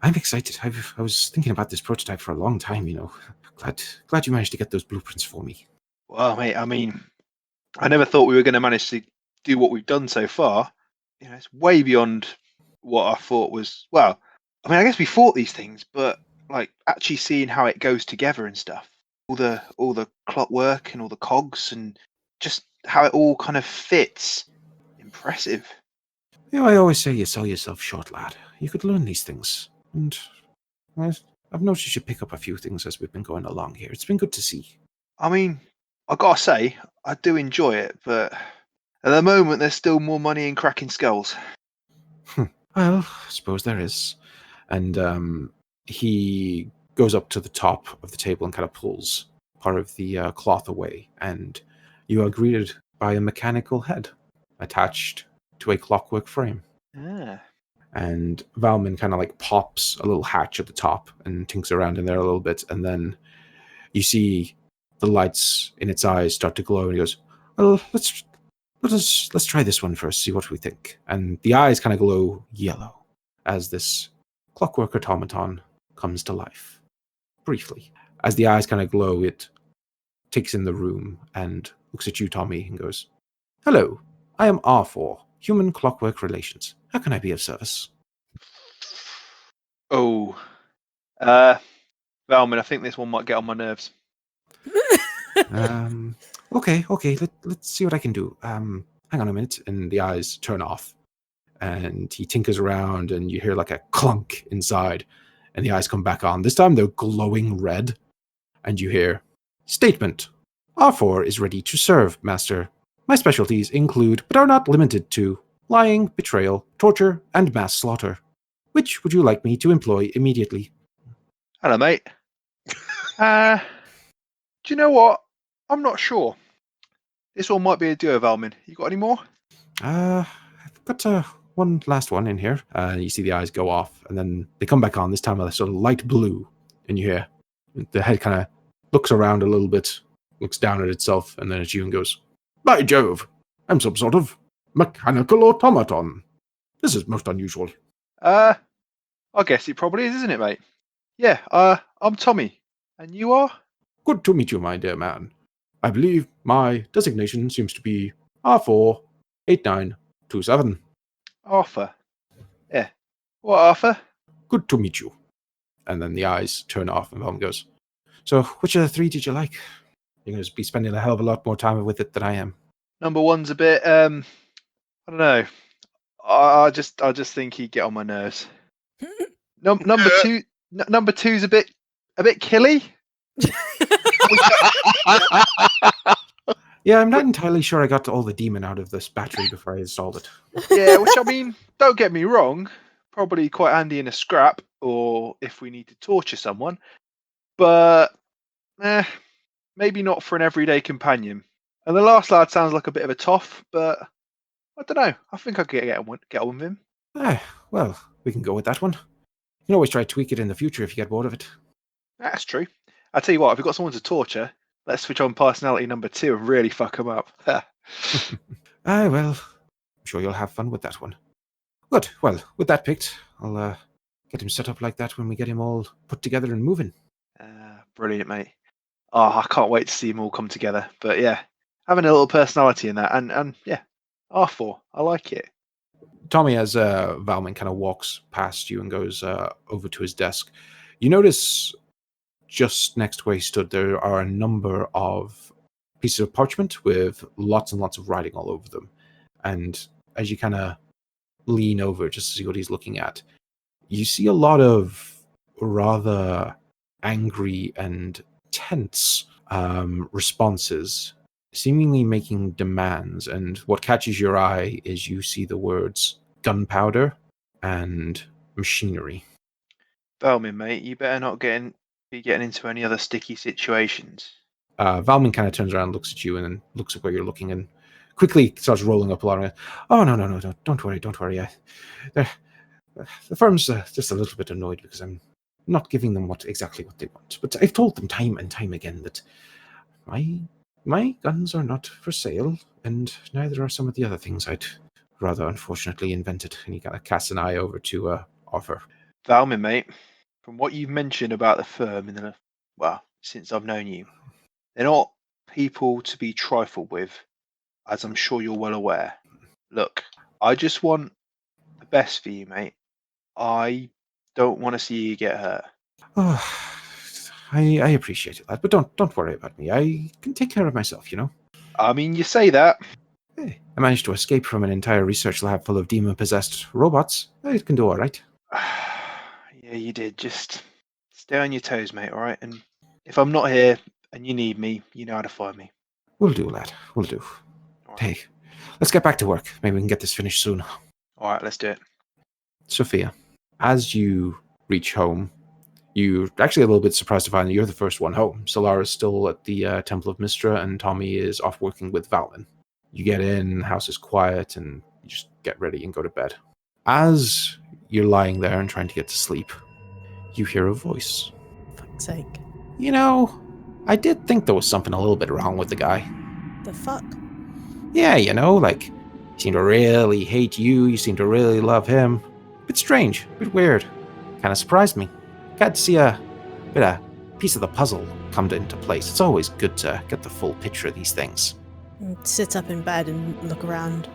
I'm excited. I was thinking about this prototype for a long time, you know. Glad you managed to get those blueprints for me. Well, mate, I mean, I never thought we were going to manage to do what we've done so far. You know, it's way beyond what I thought was. Well, I mean, I guess we thought these things, but like actually seeing how it goes together and stuff, all the clockwork and all the cogs and just how it all kind of fits. Impressive. I always say you sell yourself short, lad. You could learn these things. And I've noticed you should pick up a few things as we've been going along here. It's been good to see. I mean, I gotta say, I do enjoy it, but at the moment, there's still more money in cracking skulls. Well, I suppose there is. And he goes up to the top of the table and kind of pulls part of the cloth away, and you are greeted by a mechanical head attached to a clockwork frame. Ah. And Valman kind of like pops a little hatch at the top and tinks around in there a little bit, and then you see the lights in its eyes start to glow, and he goes, "Well, let's try this one first, see what we think." And the eyes kind of glow yellow as this clockwork automaton comes to life. Briefly. As the eyes kind of glow, it takes in the room and looks at you, Tommy, and goes, "Hello, I am R4, Human Clockwork Relations. How can I be of service?" Oh. Valman, I think this one might get on my nerves. Okay, let's see what I can do. Hang on a minute. And the eyes turn off, and he tinkers around, and you hear like a clunk inside, and the eyes come back on. This time they're glowing red, and you hear, "Statement. R4 is ready to serve, Master. My specialties include, but are not limited to, lying, betrayal, torture, and mass slaughter. Which would you like me to employ immediately?" Hello, mate. Do you know what? I'm not sure. This one might be a duo, Valman. You got any more? I've got one last one in here. You see the eyes go off, and then they come back on, this time a sort of light blue, and you hear the head kind of looks around a little bit, looks down at itself, and then at you and goes, "By Jove, I'm some sort of mechanical automaton. This is most unusual." I guess it probably is, isn't it, mate? Yeah, I'm Tommy. And you are? "Good to meet you, my dear man. I believe my designation seems to be R48927. Arthur. Yeah. What, Arthur? Good to meet you." And then the eyes turn off, and Velm goes, "So, which of the three did you like? You're going to be spending a hell of a lot more time with it than I am." Number one's a bit, I don't know. I just think he'd get on my nerves. Number two's a bit killy. Yeah, I'm not entirely sure I got all the demon out of this battery before I installed it. Yeah, which I mean, don't get me wrong, probably quite handy in a scrap or if we need to torture someone, but maybe not for an everyday companion. And the last lad sounds like a bit of a toff, but I don't know. I think I could get on with him. Well, we can go with that one. You can always try to tweak it in the future if you get bored of it. That's true. I tell you what, if we've got someone to torture, let's switch on personality number 2 and really fuck them up. Well, I'm sure you'll have fun with that one. Good. Well, with that picked, I'll get him set up like that when we get him all put together and moving. Brilliant, mate. Oh, I can't wait to see them all come together. But yeah, having a little personality in that, and yeah, R4, I like it. Tommy, as Valman kind of walks past you and goes over to his desk, you notice just next to where he stood, there are a number of pieces of parchment with lots and lots of writing all over them. And as you kind of lean over just to see what he's looking at, you see a lot of rather angry and tense responses, seemingly making demands. And what catches your eye is you see the words gunpowder and machinery. Valmin, mate, you better not be getting into any other sticky situations. Valman kind of turns around, looks at you, and then looks at where you're looking, and quickly starts rolling up a lot of it. "Oh, no, don't worry. The firm's just a little bit annoyed because I'm not giving them exactly what they want. But I've told them time and time again that my guns are not for sale, and neither are some of the other things I'd rather unfortunately invented." And he kind of casts an eye over to Arthur. Valmin, mate, from what you've mentioned about the firm since I've known you, they're not people to be trifled with, as I'm sure you're well aware. Look, I just want the best for you, mate. I don't want to see you get hurt. Oh, I appreciate it, lad, but don't worry about me. I can take care of myself, you know. I mean, you say that, Hey, I managed to escape from an entire research lab full of demon-possessed robots. I can do all right. Yeah, you did. Just stay on your toes, mate, all right? And if I'm not here and you need me, you know how to find me. We'll do, lad. We'll do. All right, Hey, let's get back to work. Maybe we can get this finished soon. all right, let's do it. Sophia, as you reach home, you're actually a little bit surprised to find that you're the first one home. Solara's still at the Temple of Mystra, and Tommy is off working with Valin. You get in, the house is quiet, and you just get ready and go to bed. As you're lying there and trying to get to sleep, you hear a voice. Fuck's sake. You know, I did think there was something a little bit wrong with the guy. The fuck? Yeah, you know, like, he seemed to really hate you, you seem to really love him. Bit strange, bit weird. Kind of surprised me. Got to see a piece of the puzzle come into place. It's always good to get the full picture of these things. Sit up in bed and look around.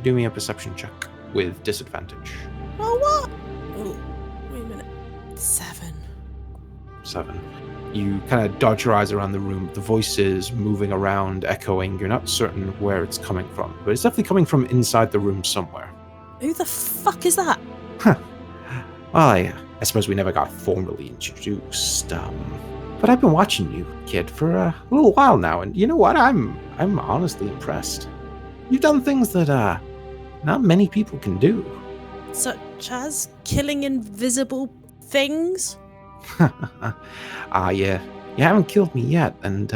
Do me a perception check with disadvantage. Oh, what? Oh, wait a minute. 7. 7. You kind of dodge your eyes around the room. The voice is moving around, echoing. You're not certain where it's coming from, but it's definitely coming from inside the room somewhere. Who the fuck is that? Well, I suppose we never got formally introduced. But I've been watching you, kid, for a little while now, and you know what? I'm honestly impressed. You've done things that not many people can do. Such as killing invisible things? Yeah. You haven't killed me yet, and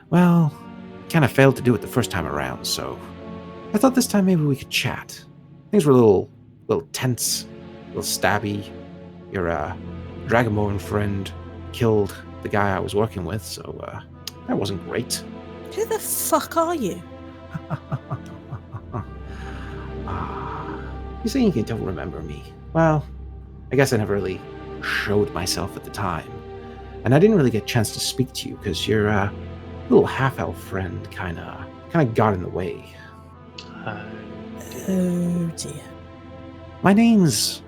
well, kind of failed to do it the first time around, so I thought this time maybe we could chat. Things were a little tense, a little stabby. Your Dragonborn friend killed the guy I was working with, so that wasn't great. Who the fuck are you? You saying you don't remember me? Well, I guess I never really showed myself at the time. And I didn't really get a chance to speak to you because your little half-elf friend kind of got in the way. Oh dear. My name's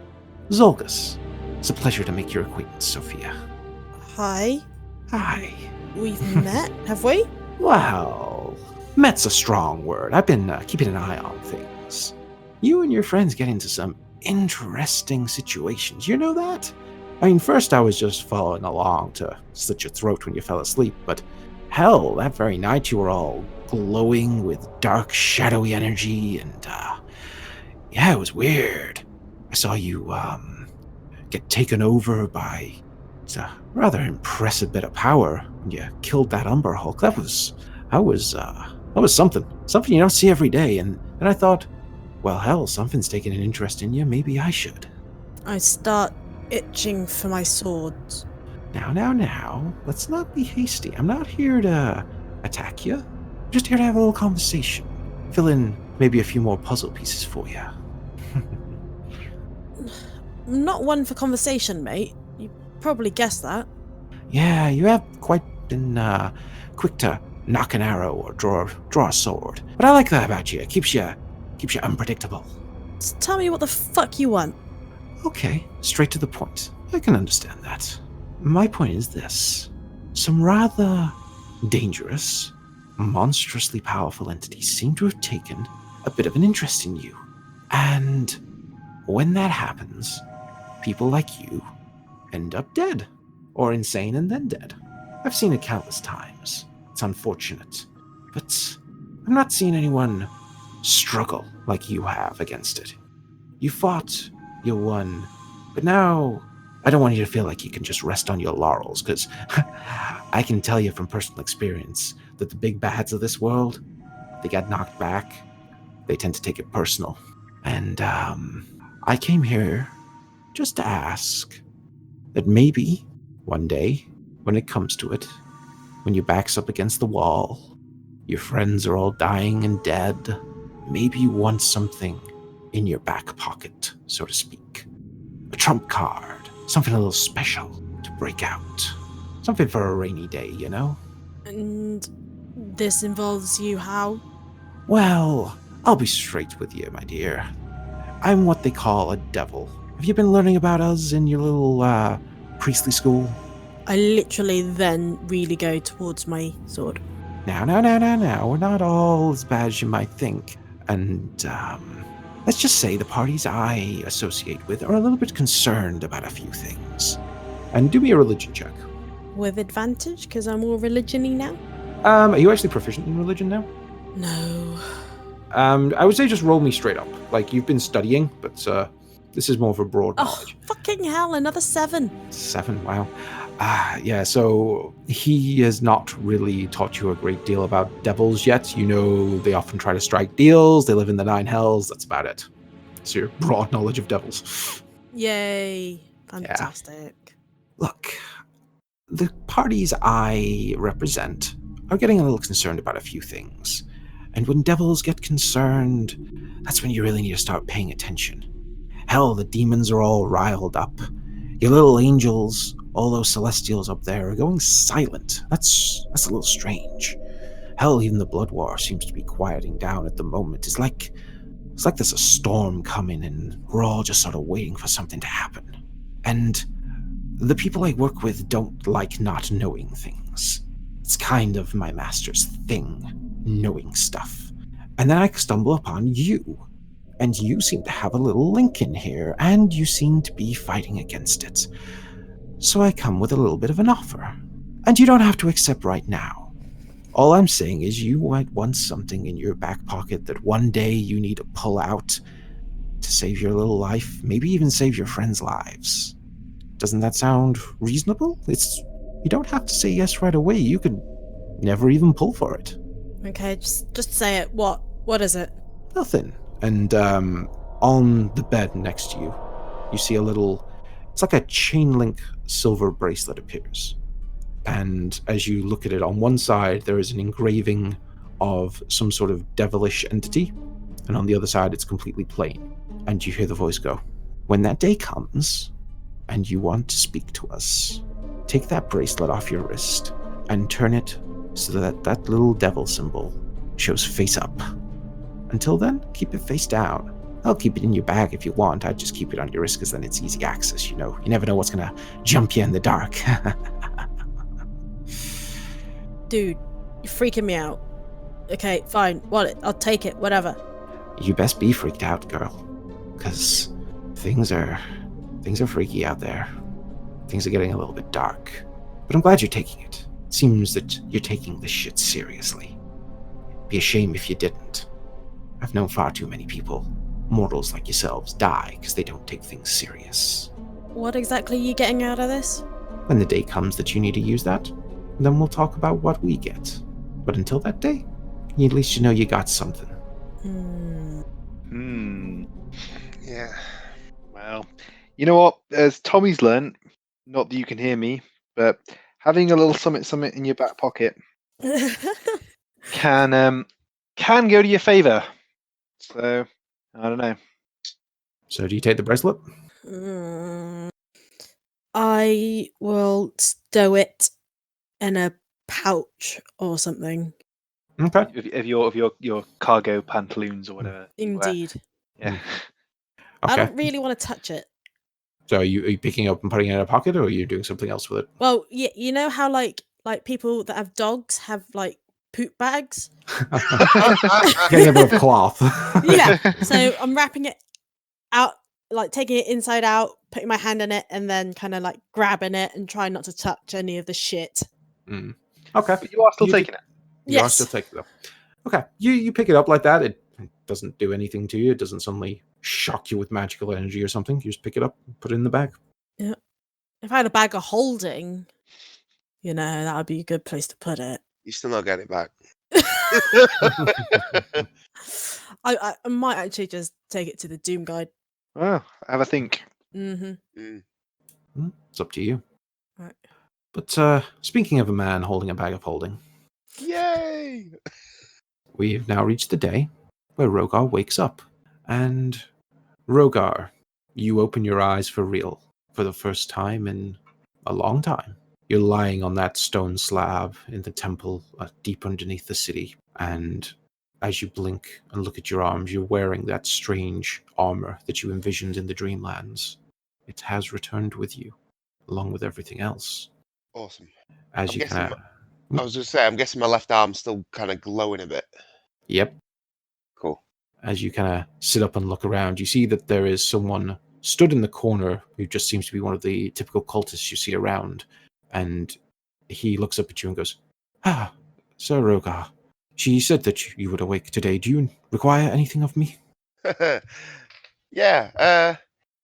Zolgus. It's a pleasure to make your acquaintance, Sophia. Hi. Hi. We've met, have we? Well, met's a strong word. I've been keeping an eye on things. You and your friends get into some interesting situations. You know that? I mean, first I was just following along to slit your throat when you fell asleep, but hell, that very night you were all glowing with dark, shadowy energy, and yeah, it was weird. I saw you get taken over by a rather impressive bit of power when you killed that Umber Hulk. That was something you don't see every day. And I thought, well, hell, something's taking an interest in you. Maybe I should. I start itching for my swords. Now, let's not be hasty. I'm not here to attack you. I'm just here to have a little conversation. Fill in maybe a few more puzzle pieces for you. I'm not one for conversation, mate. You probably guessed that. Yeah, you have quite been quick to knock an arrow or draw a sword. But I like that about you. It keeps you unpredictable. Just tell me what the fuck you want. Okay, straight to the point. I can understand that. My point is this. Some rather dangerous, monstrously powerful entities seem to have taken a bit of an interest in you. And when that happens, people like you end up dead. Or insane and then dead. I've seen it countless times. It's unfortunate. But I'm not seeing anyone struggle like you have against it. You fought, you won, but now I don't want you to feel like you can just rest on your laurels, because I can tell you from personal experience that the big bads of this world, they get knocked back, they tend to take it personal. And I came here just to ask that maybe one day, when it comes to it, when your back's up against the wall, your friends are all dying and dead, maybe you want something in your back pocket, so to speak. A trump card, something a little special to break out. Something for a rainy day, you know? And this involves you how? Well, I'll be straight with you, my dear. I'm what they call a devil. Have you been learning about us in your little, priestly school? I literally then really go towards my sword. Now. We're not all as bad as you might think. And, let's just say the parties I associate with are a little bit concerned about a few things. And do me a religion check. With advantage, because I'm all religion-y now? Are you actually proficient in religion now? No. I would say just roll me straight up. Like, you've been studying, but this is more of a broad Oh, knowledge. fucking hell, another 7. 7, wow. Yeah, so he has not really taught you a great deal about devils yet. You know they often try to strike deals, they live in the 9 hells, that's about it. So your broad knowledge of devils. Yay. Fantastic. Look, the parties I represent are getting a little concerned about a few things. And when devils get concerned, that's when you really need to start paying attention. Hell, the demons are all riled up. Your little angels, all those celestials up there, are going silent. That's a little strange. Hell, even the blood war seems to be quieting down at the moment. It's like there's a storm coming and we're all just sort of waiting for something to happen. And the people I work with don't like not knowing things. It's kind of my master's thing, knowing stuff. And then I stumble upon you. And you seem to have a little link in here, and you seem to be fighting against it. So I come with a little bit of an offer. And you don't have to accept right now. All I'm saying is you might want something in your back pocket that one day you need to pull out to save your little life, maybe even save your friends' lives. Doesn't that sound reasonable? You don't have to say yes right away. You could never even pull for it. Okay, just say it. What is it? Nothing. And on the bed next to you, you see it's like a chain link silver bracelet appears. And as you look at it, on one side, there is an engraving of some sort of devilish entity. And on the other side, it's completely plain. And you hear the voice go, "When that day comes, and you want to speak to us, take that bracelet off your wrist and turn it so that that little devil symbol shows face up. Until then, keep it face down. I'll keep it in your bag if you want. I'd just keep it on your wrist because then it's easy access, you know. You never know what's going to jump you in the dark." Dude, you're freaking me out. Okay, fine. Wallet, I'll take it, whatever. You best be freaked out, girl. Because things are freaky out there. Things are getting a little bit dark. But I'm glad you're taking it. It seems that you're taking this shit seriously. It'd be a shame if you didn't. I've known far too many people, mortals like yourselves, die because they don't take things serious. What exactly are you getting out of this? When the day comes that you need to use that, then we'll talk about what we get. But until that day, at least you know you got something. Yeah. Well, you know what? As Tommy's learned, not that you can hear me, but having a little summit in your back pocket can go to your favour. So I don't know. So do you take the bracelet? I will stow it in a pouch or something. Okay. Of your cargo pantaloons or whatever. you wear. Indeed. Yeah. I Okay. don't really want to touch it. So are you picking up and putting it in a pocket, or are you doing something else with it? Well, you know how like people that have dogs have like poop bags? Getting a bit of cloth. Yeah. So I'm wrapping it out, like taking it inside out, putting my hand in it, and then kind of like grabbing it and trying not to touch any of the shit. Okay. But you are still taking it. You are Yes. still taking it up. Okay. You pick it up like that. It doesn't do anything to you. It doesn't suddenly shock you with magical energy or something. You just pick it up, put it in the bag. Yeah. If I had a bag of holding, that would be a good place to put it. You still not get it back. I might actually just take it to the Doom Guide. Well, have a think. Mm-hmm. It's up to you. Right. But speaking of a man holding a bag of holding, Yay! we have now reached the day where Rogar wakes up. And Rogar, you open your eyes for real for the first time in a long time. You're lying on that stone slab in the temple deep underneath the city. And as you blink and look at your arms, you're wearing that strange armor that you envisioned in the Dreamlands. It has returned with you, along with everything else. Awesome. As I'm you guessing kind of... I was going to say, I'm guessing my left arm's still kind of glowing a bit. Yep. Cool. As you kind of sit up and look around, you see that there is someone stood in the corner who just seems to be one of the typical cultists you see around. And he looks up at you and goes, "Ah, Sir Rogar, she said that you would awake today. Do you require anything of me?" Yeah.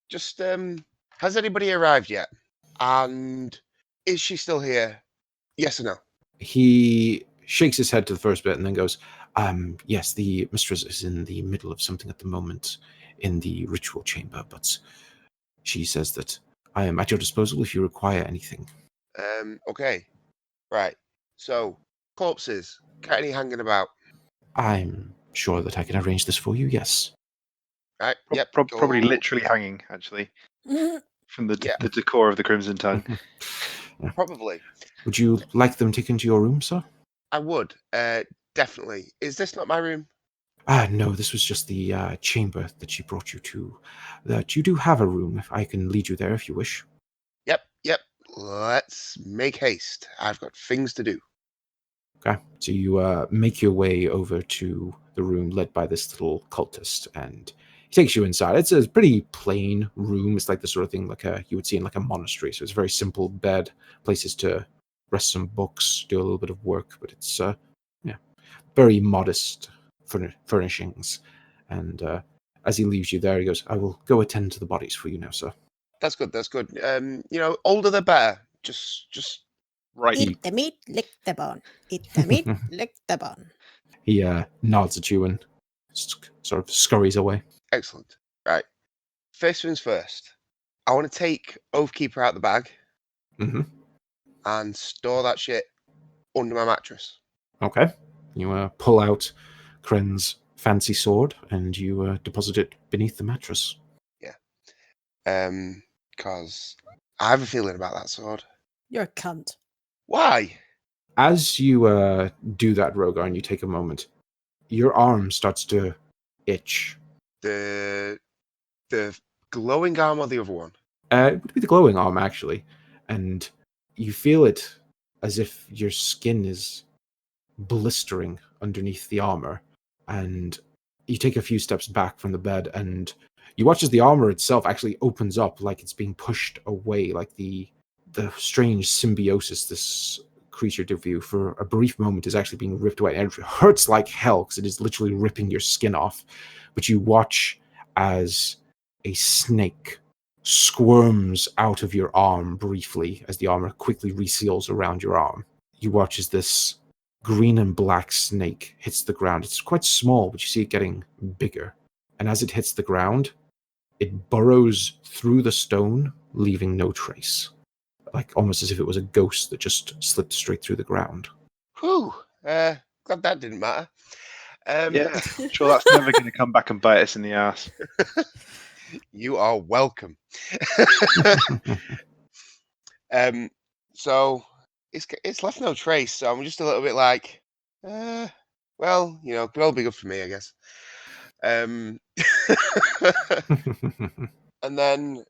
Just has anybody arrived yet? And is she still here? Yes or no? He shakes his head to the first bit and then goes, "Yes, the mistress is in the middle of something at the moment in the ritual chamber, but she says that I am at your disposal if you require anything." Okay. Right. So, corpses, got any hanging about? "I'm sure that I can arrange this for you, yes." Right. Yep. Probably go- literally hanging, actually, from the Yeah. the decor of the Crimson Tongue. Probably. "Would you like them taken to your room, sir?" I would. Definitely. Is this not my room? No, this was just the chamber that she brought you to. That you do have a room. If I can lead you there if you wish. Yep. Let's make haste. I've got things to do. Okay. So you make your way over to the room led by this little cultist, and he takes you inside. It's a pretty plain room. It's like the sort of thing like you would see in like a monastery. So it's a very simple bed, places to rest some books, do a little bit of work, but it's very modest furnishings. And as he leaves you there, he goes, "I will go attend to the bodies for you now, sir." That's good. Older the better. Just Right. Eat the meat, lick the bone. Eat the meat, lick the bone. He nods at you and sort of scurries away. excellent. Right. First things first. I want to take Oathkeeper out the bag Hmm. and store that shit under my mattress. Okay. You pull out Kren's fancy sword and you deposit it beneath the mattress. Because I have a feeling about that sword. You're a cunt. Why? As you do that, Rogar, and you take a moment, your arm starts to itch. The glowing arm or the other one? It would be the glowing arm, actually. And you feel it as if your skin is blistering underneath the armor. And you take a few steps back from the bed and you watch as the armor itself actually opens up like it's being pushed away, like the strange symbiosis this creature did for you for a brief moment is actually being ripped away. And it hurts like hell because it is literally ripping your skin off. But you watch as a snake squirms out of your arm briefly as the armor quickly reseals around your arm. You watch as this green and black snake hits the ground. It's quite small, but you see it getting bigger. And as it hits the ground, it burrows through the stone, leaving no trace. Like almost as if it was a ghost that just slipped straight through the ground. Whew. Glad that didn't matter. Yeah, sure that's never going to come back and bite us in the ass. You are welcome. So it's left no trace. So I'm just a little bit like, well, could all be good for me, I guess. And then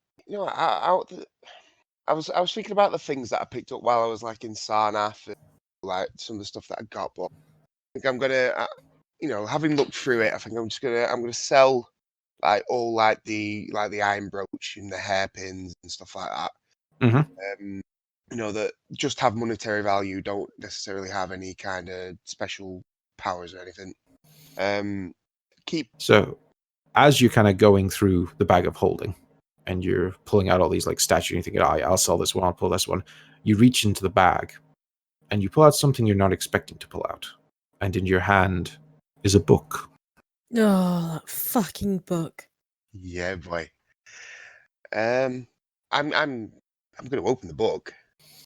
I was thinking about the things that I picked up while I was like in Sarnath, and, like some of the stuff that I got. But I think I'm gonna, having looked through it, I think I'm gonna sell like all like the iron brooch and the hairpins and stuff like that. Mhm. That just have monetary value, don't necessarily have any kind of special powers or anything. So, as you're kind of going through the bag of holding, and you're pulling out all these like statues, and you think, "Oh, yeah, I'll sell this one. I'll pull this one." You reach into the bag, and you pull out something you're not expecting to pull out, and in your hand is a book. Oh, that fucking book. Yeah, boy. I'm going to open the book.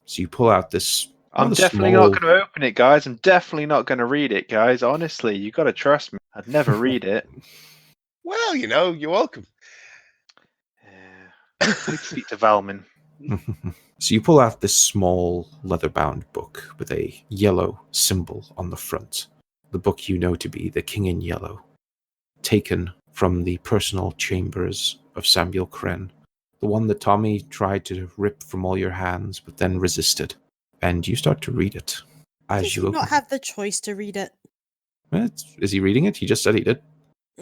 So you pull out this. I'm rather definitely small- not going to open it, guys. I'm definitely not going to read it, guys. Honestly, you got to trust me. I'd never read it. Well, you're welcome. Yeah. Please speak to Valmin. So you pull out this small leather-bound book with a yellow symbol on the front. The book you know to be the King in Yellow, taken from the personal chambers of Samuel Kren, the one that Tommy tried to rip from all your hands but then resisted. And you start to read it. As Does you he open, not have the choice to read it? is he reading it? He just said he did.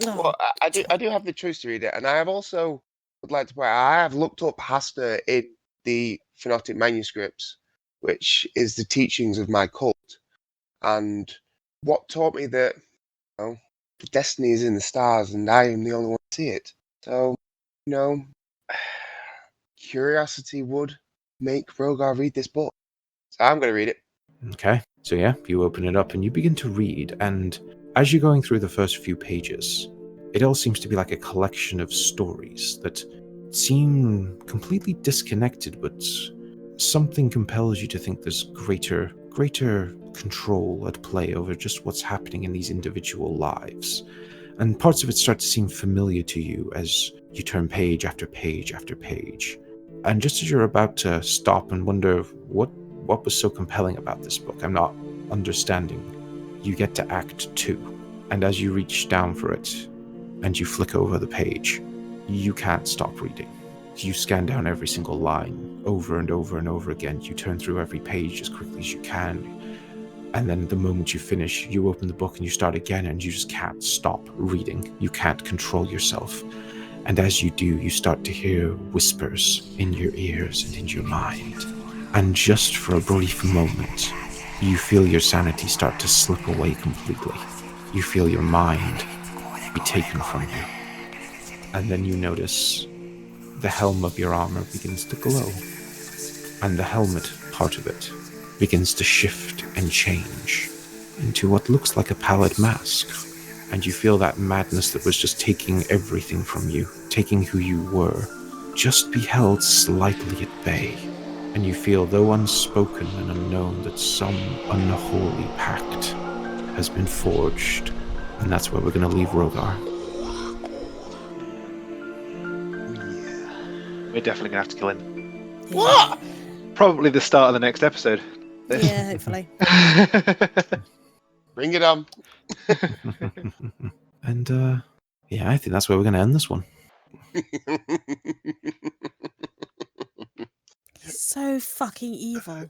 Oh, Well, I do have the choice to read it, and I have also would like to point out, I have looked up Hasta in the phonetic manuscripts, which is the teachings of my cult, and what taught me that the destiny is in the stars, and I am the only one to see it. So, curiosity would make Rogar read this book. So I'm going to read it. Okay. So yeah, you open it up and you begin to read, and as you're going through the first few pages, it all seems to be like a collection of stories that seem completely disconnected, but something compels you to think there's greater control at play over just what's happening in these individual lives. And parts of it start to seem familiar to you as you turn page after page after page. And just as you're about to stop and wonder what was so compelling about this book, I'm not understanding, you get to Act 2. And as you reach down for it, and you flick over the page, you can't stop reading. You scan down every single line over and over and over again. You turn through every page as quickly as you can. And then the moment you finish, you open the book and you start again, and you just can't stop reading. You can't control yourself. And as you do, you start to hear whispers in your ears and in your mind. And just for a brief moment, you feel your sanity start to slip away completely. You feel your mind be taken from you. And then you notice the helm of your armor begins to glow. And the helmet, part of it, begins to shift and change into what looks like a pallid mask. And you feel that madness that was just taking everything from you, taking who you were, just be held slightly at bay. And you feel, though unspoken and unknown, that some unholy pact has been forged. And that's where we're going to leave Rogar. We're definitely gonna have to kill him. yeah. Probably the start of the next episode. Yeah, hopefully. Bring it on. And, yeah, I think that's where we're going to end this one. He's so fucking evil.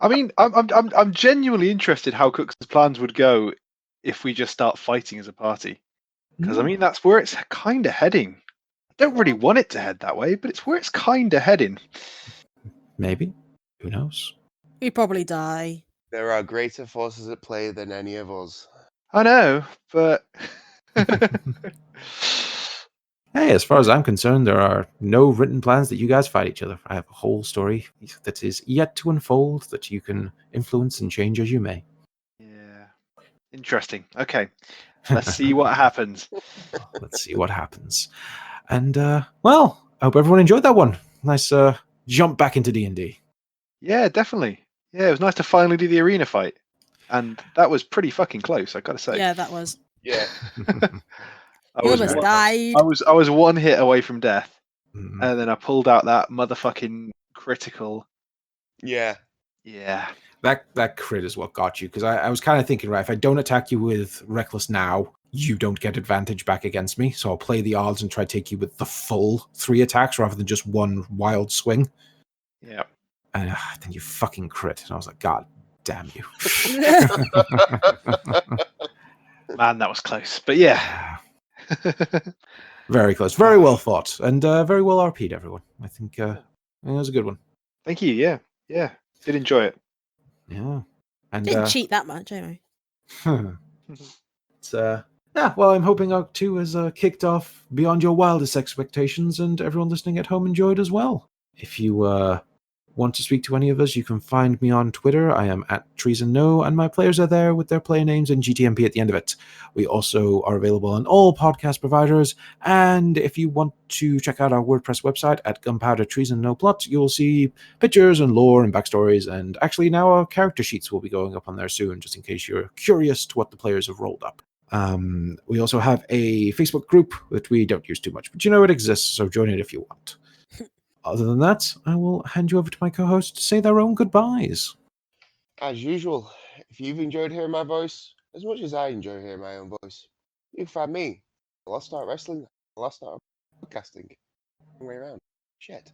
I mean, I'm genuinely interested how Cook's plans would go if we just start fighting as a party. Because I mean, that's where it's kind of heading. I don't really want it to head that way, but it's where it's kind of heading. Maybe. Who knows? He'd probably die. There are greater forces at play than any of us. I know, but Hey, as far as I'm concerned, there are no written plans that you guys fight each other. I have a whole story that is yet to unfold that you can influence and change as you may. yeah, interesting. Okay, let's see what happens. Let's see what happens. And, well, I hope everyone enjoyed that one. Nice jump back into D&D. Yeah, definitely. Yeah, it was nice to finally do the arena fight, and that was pretty fucking close. I gotta say. Yeah, that was. Yeah. I You was almost one, died. I was one hit away from death, Mhm. and then I pulled out that motherfucking critical. Yeah. Yeah. That crit is what got you, because I was kind of thinking, right, if I don't attack you with Reckless now, you don't get advantage back against me, so I'll play the odds and try to take you with the full 3 attacks rather than just one wild swing. Yeah. And then you fucking crit, and I was like, God damn you. Man, that was close. But yeah. Very close. Very well fought, and very well RP'd, everyone. I think it was a good one. Thank you. Yeah. Yeah. Did enjoy it. Yeah. And Didn't cheat that much, anyway. it's yeah, well, I'm hoping Arc 2 has kicked off beyond your wildest expectations, and everyone listening at home enjoyed as well. If you want to speak to any of us, you can find me on Twitter. I am at Treason No, and my players are there with their player names and GTNP at the end of it. We also are available on all podcast providers, and if you want to check out our WordPress website at Gunpowder Treason No Plot, you'll see pictures and lore and backstories, and actually now our character sheets will be going up on there soon, just in case you're curious to what the players have rolled up. We also have a Facebook group that we don't use too much, but you know it exists, so join it if you want. Other than that, I will hand you over to my co-host to say their own goodbyes. As usual, if you've enjoyed hearing my voice as much as I enjoy hearing my own voice, you can find me. I'll start wrestling. I'll start podcasting. Way around. Shit.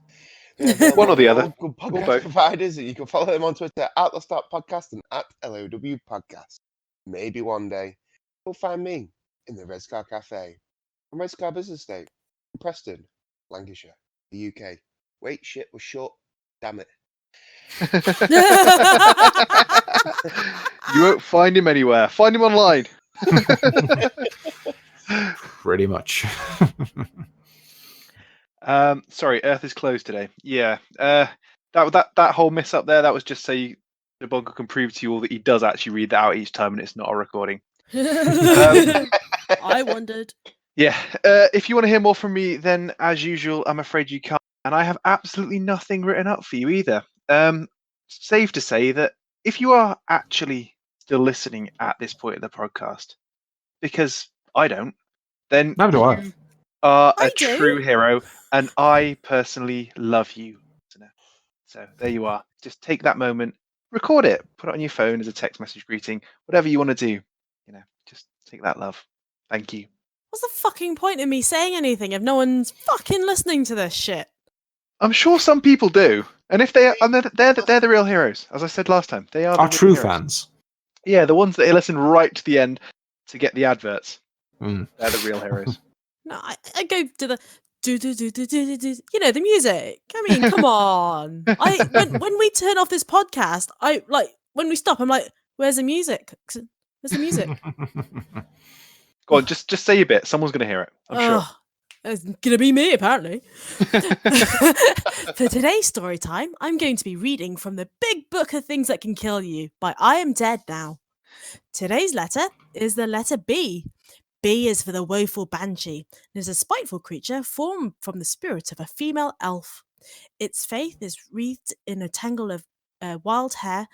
They're available One or the on other. all good Or podcast both. providers, and you can follow them on Twitter at The Start Podcast and at LOW Podcast. Maybe one day you'll find me in the Red Scar Cafe on Red Scar Business Estate in Preston, Lancashire, the UK. Wait, shit, we're short. Damn it. You won't find him anywhere. Find him online. Pretty much. Sorry, Earth is closed today. Yeah. That whole miss up there, that was just so the Bongo can prove to you all that he does actually read that out each time and it's not a recording. I wondered. Yeah. If you want to hear more from me, then as usual, I'm afraid you can't. And I have absolutely nothing written up for you either. Safe to say that if you are actually still listening at this point of the podcast, because I don't, then Neither do I. you are I a do. true hero, and I personally love you, listener. So there you are. Just take that moment, record it, put it on your phone as a text message greeting, whatever you want to do. Just take that love. Thank you. What's the fucking point in me saying anything if no one's fucking listening to this shit? I'm sure some people do, and if they are, and they're the real heroes. As I said last time, they are the Our real true heroes. fans. Yeah, the ones that listen right to the end to get the adverts. Mm. They're the real heroes. No, I go to the do, the music. I mean, come on. When we turn off this podcast, when we stop, I'm like, where's the music? Where's the music? Go on, just say your bit. Someone's gonna hear it. I'm sure. It's gonna be me, apparently. For today's story time, I'm going to be reading from the Big Book of Things That Can Kill You by I Am Dead Now. Today's letter is the letter B. B is for the woeful banshee. It is a spiteful creature formed from the spirit of a female elf. Its face is wreathed in a tangle of wild hair,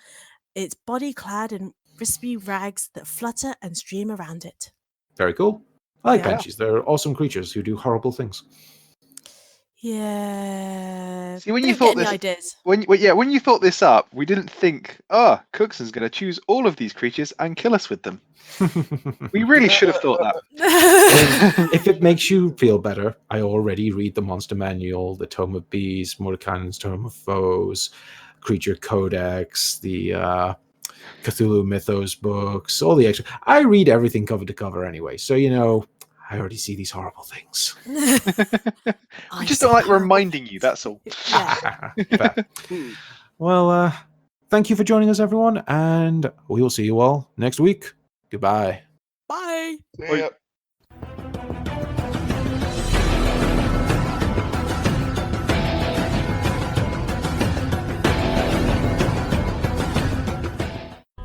its body clad in wispy rags that flutter and stream around it. Very cool. I like Yeah. banshees. They're awesome creatures who do horrible things. Yeah. See, when you don't thought get any this- ideas. When you thought this up, we didn't think, Cookson's going to choose all of these creatures and kill us with them. We really should have thought that. If it makes you feel better, I already read the Monster Manual, the Tome of Beasts, Mordekainen's Tome of Foes, Creature Codex, the Cthulhu Mythos books, all the extra. I read everything cover to cover anyway, so I already see these horrible things. We just don't like reminding you, that's all. Yeah. Fair. Well, thank you for joining us, everyone, and we will see you all next week. Goodbye. Bye. See ya.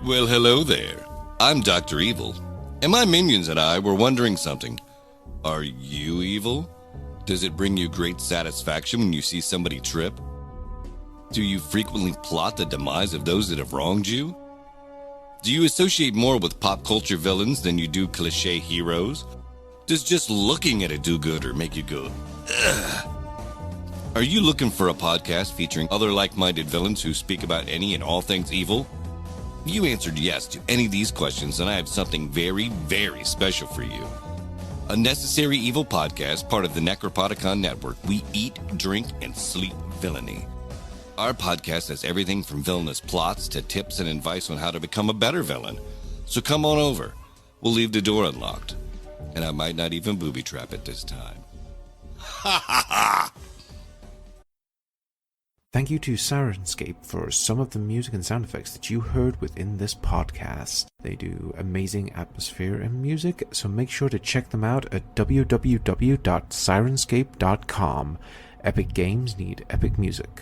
Well, hello there. I'm Dr. Evil, and my minions and I were wondering something. Are you evil? Does it bring you great satisfaction when you see somebody trip? Do you frequently plot the demise of those that have wronged you? Do you associate more with pop culture villains than you do cliché heroes? Does just looking at a do-gooder make you go, ugh? Are you looking for a podcast featuring other like-minded villains who speak about any and all things evil? You answered yes to any of these questions, and I have something very, very special for you. A Necessary Evil podcast, part of the Necropodicon Network. We eat, drink, and sleep villainy. Our podcast has everything from villainous plots to tips and advice on how to become a better villain. So come on over. We'll leave the door unlocked. And I might not even booby trap it this time. Ha ha ha! Thank you to Sirenscape for some of the music and sound effects that you heard within this podcast. They do amazing atmosphere and music, so make sure to check them out at www.sirenscape.com. Epic games need epic music.